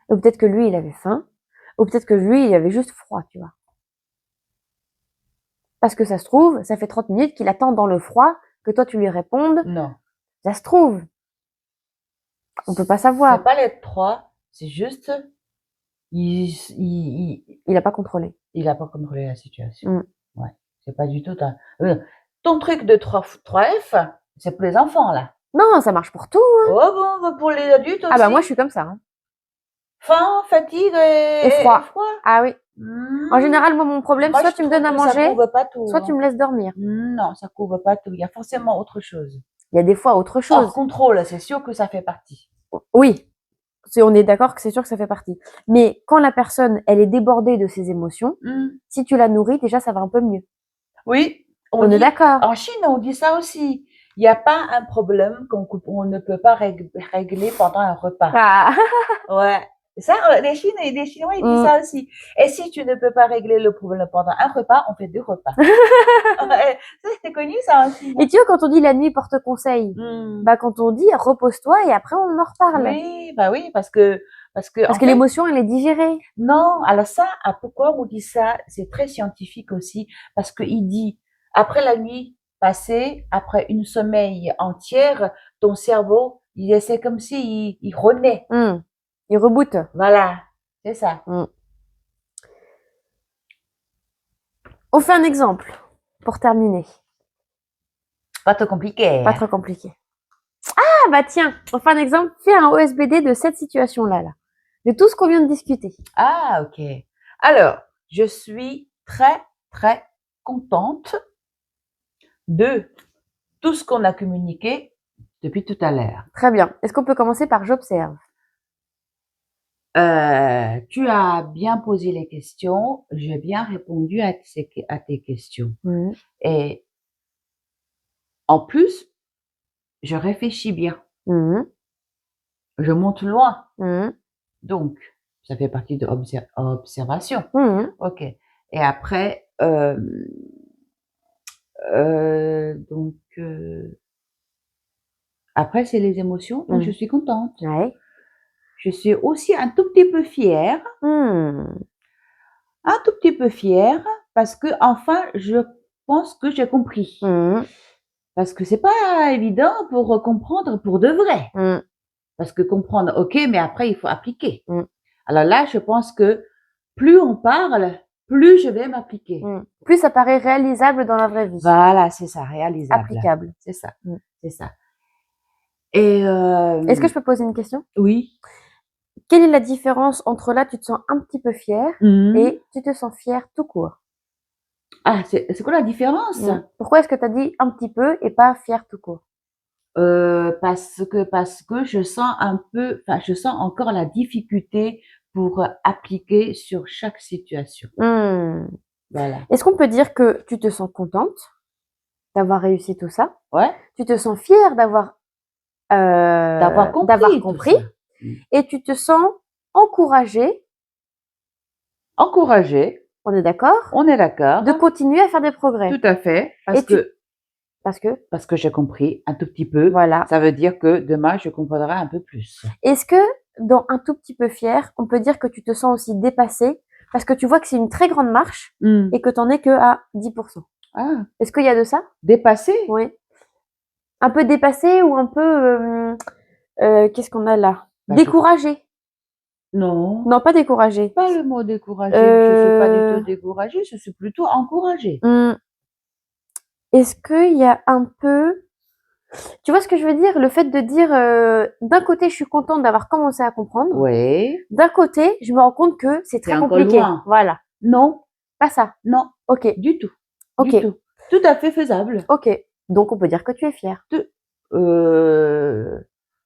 Ou peut-être que lui, il avait faim. Ou peut-être que lui, il avait juste froid, tu vois. Parce que ça se trouve, ça fait 30 minutes qu'il attend dans le froid que toi, tu lui répondes. Non. Ça se trouve. On peut pas savoir. C'est pas les 3, c'est juste, il a pas contrôlé. Il a pas contrôlé la situation. Ouais. C'est pas du tout ton truc de 3F, c'est pour les enfants, là. Non, ça marche pour tout. Hein. Oh bon, pour les adultes aussi. Ah bah moi, je suis comme ça. Hein. Faim, fatigue et froid. Ah oui. En général, moi, mon problème, moi, soit tu me donnes à manger, pas tout, soit tu me laisses dormir. Non, ça couvre pas tout. Il y a forcément autre chose. Il y a des fois autre chose. Hors contrôle, c'est sûr que ça fait partie. Oui. On est d'accord que c'est sûr que ça fait partie. Mais quand la personne, elle est débordée de ses émotions, si tu la nourris, déjà, ça va un peu mieux. Oui. On est d'accord. En Chine, on dit ça aussi. Il n'y a pas un problème qu'on ne peut pas régler pendant un repas. Ah. Ouais. Ça, les Chinois, ils disent ça aussi. Et si tu ne peux pas régler le problème pendant un repas, on fait 2 repas. Ça, c'est connu, ça aussi. Et tu vois, quand on dit la nuit porte conseil, bah, quand on dit repose-toi et après on en reparle. Oui, bah oui, parce que l'émotion, elle est digérée. Non, alors ça, pourquoi on dit ça? C'est très scientifique aussi, parce qu'il dit, après la nuit passée, après une sommeil entière, ton cerveau, c'est comme si il renaît. Il reboot. Voilà, c'est ça. On fait un exemple pour terminer. Pas trop compliqué. Pas trop compliqué. Ah bah tiens, on fait un exemple. Fais un OSBD de cette situation-là, de tout ce qu'on vient de discuter. Ah ok. Alors, je suis très très contente de tout ce qu'on a communiqué depuis tout à l'heure. Très bien. Est-ce qu'on peut commencer par j'observe? Tu as bien posé les questions, j'ai bien répondu à tes questions. Et en plus, je réfléchis bien. Je monte loin. Donc, ça fait partie de observation. Ok. Et après, après, c'est les émotions, donc je suis contente. Ouais. Je suis aussi un tout petit peu fière. Un tout petit peu fière parce que enfin, je pense que j'ai compris. Parce que c'est pas évident pour comprendre pour de vrai. Parce que comprendre, ok, mais après, il faut appliquer. Alors là, je pense que plus on parle, plus je vais m'appliquer. Plus ça paraît réalisable dans la vraie vie. Voilà, c'est ça, réalisable. Applicable. C'est ça. C'est ça. Et est-ce que je peux poser une question? Oui. Quelle est la différence entre là, tu te sens un petit peu fière et tu te sens fière tout court? Ah, c'est quoi la différence? Pourquoi est-ce que tu as dit un petit peu et pas fière tout court? Parce que je sens je sens encore la difficulté pour appliquer sur chaque situation. Voilà. Est-ce qu'on peut dire que tu te sens contente d'avoir réussi tout ça? Ouais. Tu te sens fière d'avoir compris et tu te sens encouragée. Encouragée. On est d'accord? On est d'accord. De continuer à faire des progrès. Tout à fait. Parce que j'ai compris un tout petit peu. Voilà. Ça veut dire que demain, je comprendrai un peu plus. Est-ce que dans un tout petit peu fier, on peut dire que tu te sens aussi dépassée Parce que tu vois que c'est une très grande marche et que t'en es que à 10%. Ah, Est-ce qu'il y a de ça? dépassé? Oui. Un peu dépassé ou un peu, qu'est-ce qu'on a là? Bah, Découragé. Non, Non, pas découragé. pas le mot découragé. Je suis pas du tout Euh, découragée, je suis plutôt encouragée. Est-ce qu'il y a un peu, tu vois ce que je veux dire? Le fait de dire, d'un côté, je suis contente d'avoir commencé à comprendre. Oui, D'un côté, je me rends compte que c'est c'est très encore compliqué. loin. Voilà. Non, Pas ça. non, Ok. du tout, Ok. du tout. Tout à fait faisable. Ok. Donc, on peut dire que tu es fière. Euh,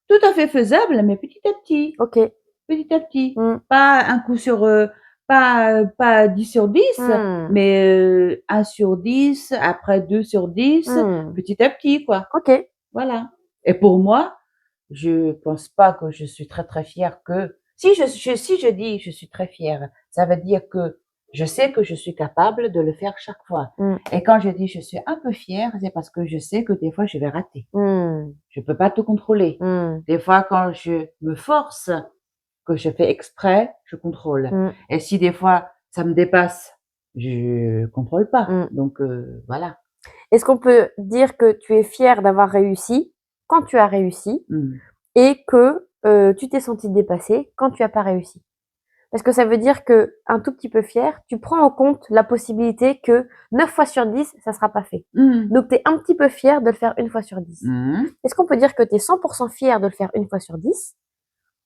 tout à fait faisable, mais petit à petit. Ok. Petit à petit. Mm. Pas un coup sur, pas 10 sur 10, Mm. mais 1 sur 10, après 2 sur 10, Mm. petit à petit, quoi. Ok. Voilà. Et pour moi, je pense pas que je suis très très fière que si si je dis je suis très fière, ça veut dire que je sais que je suis capable de le faire chaque fois. Mm. Et quand je dis je suis un peu fière, c'est parce que je sais que des fois je vais rater. Mm. Je peux pas tout contrôler. Mm. Des fois quand je me force, que je fais exprès, je contrôle. Mm. Et si des fois ça me dépasse, je contrôle pas. Mm. Donc voilà. Est-ce qu'on peut dire que tu es fière d'avoir réussi quand tu as réussi Mm. et que tu t'es senti dépassée quand tu n'as pas réussi? Parce que ça veut dire que un tout petit peu fier, tu prends en compte la possibilité que 9 fois sur 10, ça sera pas fait. Mm. Donc tu es un petit peu fier de le faire une fois sur 10. Mm. Est-ce qu'on peut dire que tu es 100% fier de le faire une fois sur 10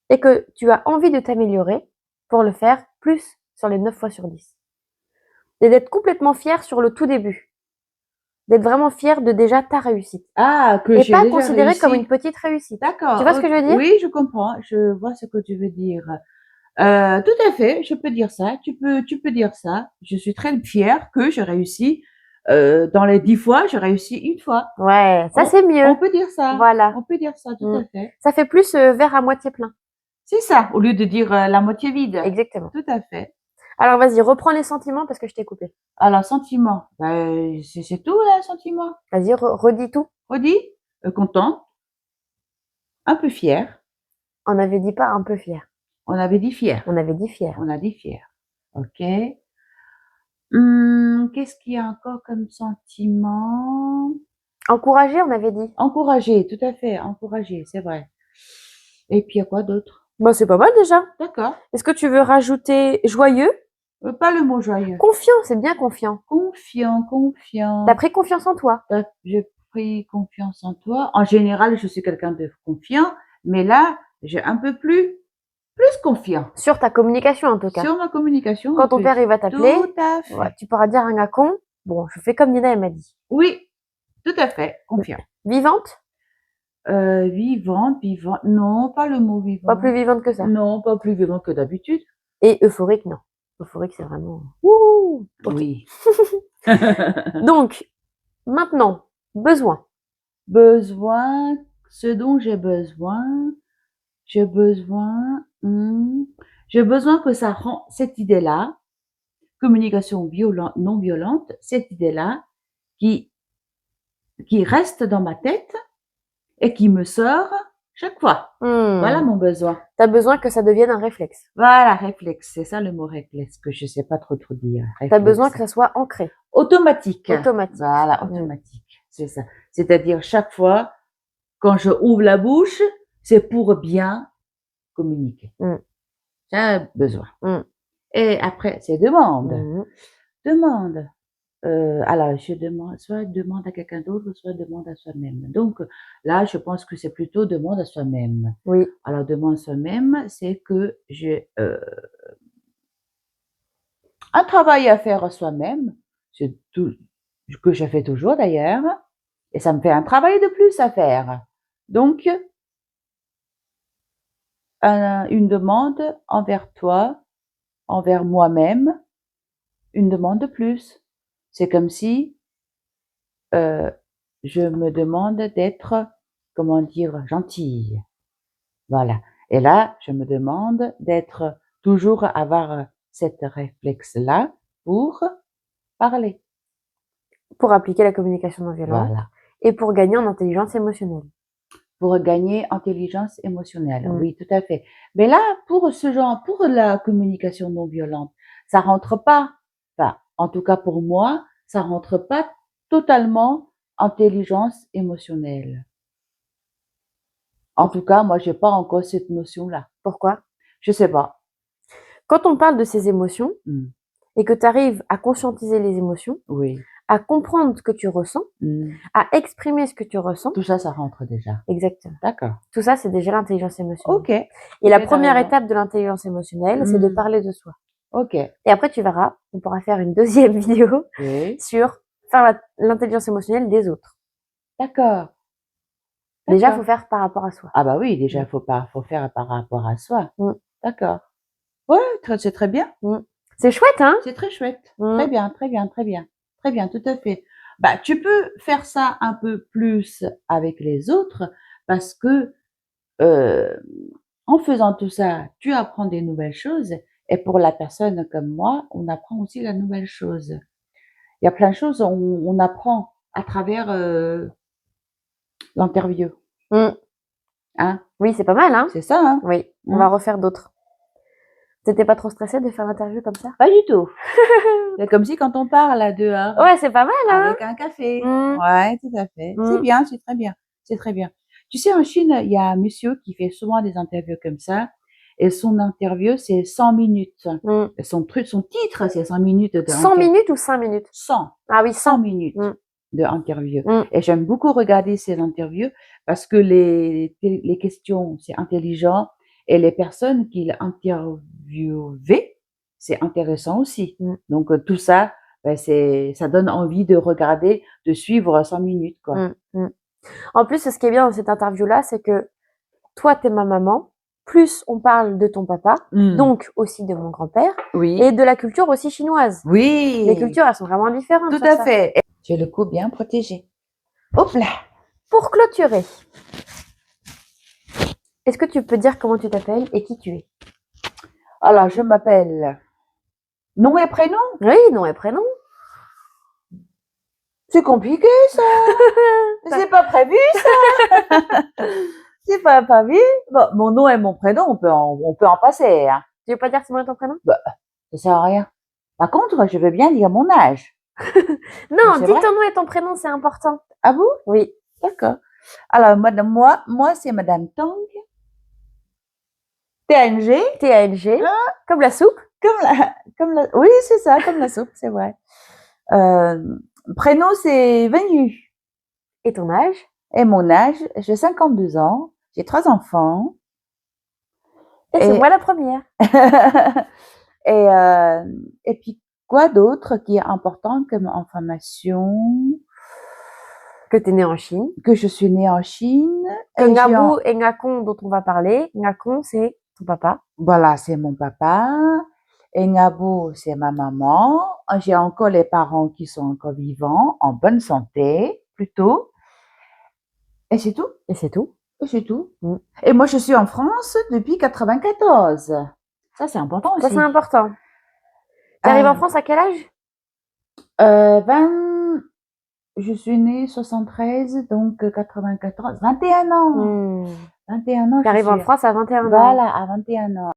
et que tu as envie de t'améliorer pour le faire plus sur les 9 fois sur 10? Et d'être complètement fier sur le tout début. D'être vraiment fier de déjà ta réussite. Ah, que Et j'ai pas déjà considérer comme réussi. une petite réussite. D'accord. Tu vois ce que je veux dire? Oui, je comprends. Je vois ce que tu veux dire. Tout à fait. Je peux dire ça. Tu peux dire ça. Je suis très fière que j'ai réussi. Dans les 10 fois, j'ai réussi une fois. Ouais, ça c'est mieux. On peut dire ça. Voilà. On peut dire ça, tout à fait. Ça fait plus verre à moitié plein. C'est ça, au lieu de dire la moitié vide. Exactement. Tout à fait. Alors vas-y, reprends les sentiments parce que je t'ai coupé. Alors, sentiment. Ben, c'est tout, là, sentiment. Vas-y, redis tout. Redis. Contente. Un peu fière. On avait dit pas un peu fier. On avait dit fière. On avait dit fier. On a dit fière. Ok. Qu'est-ce qu'il y a encore comme sentiment? Encouragé, on avait dit. Encourager, tout à fait, encourager, c'est vrai. Et puis, il y a quoi d'autre? Bah c'est pas mal déjà. D'accord. Est-ce que tu veux rajouter joyeux? Pas le mot joyeux. Confiant, c'est bien confiant. Confiant, confiant. T'as pris confiance en toi. J'ai pris confiance en toi. En général, je suis quelqu'un de confiant, mais là, j'ai un peu plus confiant. Sur ta communication en tout cas. Sur ma communication. Quand ton père il va t'appeler, Tout à fait. ouais, tu pourras dire un gars con. Bon, je fais comme Nina elle m'a dit. Oui, tout à fait, confiant. Vivante? Vivante, vivante. Non, pas le mot vivant. Pas plus vivante que ça. Non, pas plus vivante que d'habitude. Et euphorique, non. Euphorique, c'est vraiment. Ouh, okay. Oui. Donc, maintenant, besoin. Besoin, ce dont j'ai besoin. J'ai besoin que ça rend cette idée-là, communication violente, non violente, cette idée-là qui reste dans ma tête et qui me sort chaque fois. Voilà mon besoin. T'as besoin que ça devienne un réflexe. Voilà, réflexe. C'est ça le mot réflexe que je sais pas trop dire. T'as besoin que ça soit ancré. Automatique. Automatique. Voilà, automatique. C'est ça. C'est-à-dire chaque fois, quand je ouvre la bouche, c'est pour bien communiquer. J'ai besoin. Et après, c'est demande. Demande. Alors, je demande, soit demande à quelqu'un d'autre, soit demande à soi-même. Donc, là, je pense que c'est plutôt demande à soi-même. Oui. Alors, demande à soi-même, c'est que j'ai un travail à faire à soi-même, c'est tout, que je fais toujours d'ailleurs, et ça me fait un travail de plus à faire. Donc, une demande envers toi, envers moi-même, une demande de plus. C'est comme si je me demande d'être, comment dire, gentille. Voilà. Et là, je me demande d'être toujours avoir cette réflexe-là pour parler. Pour appliquer la communication non violente. Voilà. Et pour gagner en intelligence émotionnelle. Pour gagner intelligence émotionnelle. Oui, tout à fait. Mais là, pour ce genre, pour la communication non violente, ça rentre pas, enfin, en tout cas pour moi, ça rentre pas totalement intelligence émotionnelle. En tout cas, moi, j'ai pas encore cette notion-là. Pourquoi? Je sais pas. Quand on parle de ces émotions Mm. et que tu arrives à conscientiser les émotions, Oui. à comprendre ce que tu ressens, à exprimer ce que tu ressens. Tout ça, ça rentre déjà. Exactement. D'accord. Tout ça, c'est déjà l'intelligence émotionnelle. Ok. Et Ok, la t'as première raison. étape de l'intelligence émotionnelle, c'est de parler de soi. Ok. Et après, tu verras, on pourra faire une deuxième vidéo Oui. sur faire l'intelligence émotionnelle des autres. D'accord. Déjà, faut faire par rapport à soi. Ah bah oui, déjà, faut faire par rapport à soi. Mm. D'accord. Ouais, c'est très bien. Mm. C'est chouette, hein? C'est très chouette. Mm. Très bien, très bien, très bien. Très bien, tout à fait. Bah, tu peux faire ça un peu plus avec les autres parce que en faisant tout ça, tu apprends des nouvelles choses. Et pour la personne comme moi, on apprend aussi la nouvelle chose. Il y a plein de choses on apprend à travers l'interview. Mm. Hein? Oui, c'est pas mal, hein? C'est ça, hein? Oui, on va refaire d'autres. T'étais pas trop stressée de faire l'interview comme ça? Pas du tout. C'est comme si quand on parle à dehors. Ouais, c'est pas mal, hein? Avec un café. Mm. Ouais, tout à fait. C'est bien, c'est très bien. C'est très bien. Tu sais, en Chine, il y a un monsieur qui fait souvent des interviews comme ça. Et son interview, c'est 100 minutes. Mm. Son titre, c'est 100 minutes. 100 minutes ou 5 minutes? 100. Ah oui, 100. 100 minutes d'interview. Mm. Et j'aime beaucoup regarder ces interviews parce que les questions, c'est intelligent. Et les personnes qu'il interviewait, c'est intéressant aussi. Mm. Donc, tout ça, ben, ça donne envie de regarder, de suivre 100 minutes, quoi. Mm. Mm. En plus, ce qui est bien dans cette interview-là, c'est que toi, t'es ma maman, plus on parle de ton papa, donc aussi de mon grand-père, Oui. et de la culture aussi chinoise. Oui. Les cultures, elles sont vraiment différentes. Tout à fait. J'ai le cou bien protégé. Hop là. Pour clôturer, est-ce que tu peux dire comment tu t'appelles et qui tu es? Alors, je m'appelle... Nom et prénom? Oui, nom et prénom. C'est compliqué, ça. C'est pas prévu, ça. C'est pas prévu. Bon, mon nom et mon prénom, on peut en passer, hein. Tu veux pas dire ton nom et ton prénom? Bah, ça sert à rien. Par contre, je veux bien dire mon âge. Non, dis ton nom et ton prénom, c'est important. Ah bon? Oui. D'accord. Alors, moi, c'est Madame Tang. TNG. TNG. Ah. Comme la soupe. Oui, c'est ça, comme la soupe, c'est vrai. Prénom, c'est Venu. Et ton âge? Et mon âge, j'ai 52 ans. J'ai 3 enfants. Et c'est moi la première. Et puis, quoi d'autre qui est important comme information? Que tu es née en Chine. Que je suis née en Chine. Que Ngabou et Ngakon, dont on va parler. Ngakon, c'est ton papa. Voilà, c'est mon papa. Et Ngabou, c'est ma maman. J'ai encore les parents qui sont encore vivants, en bonne santé, plutôt. Et c'est tout. Et c'est tout. Et c'est tout. Et moi, je suis en France depuis 94. Ça, c'est important aussi. Ça, c'est important. Tu arrives en France à quel âge? Je suis née 73, donc 94, 21 ans. 21 ans. Tu arrives en France à 21 ans. Voilà, à 21 ans.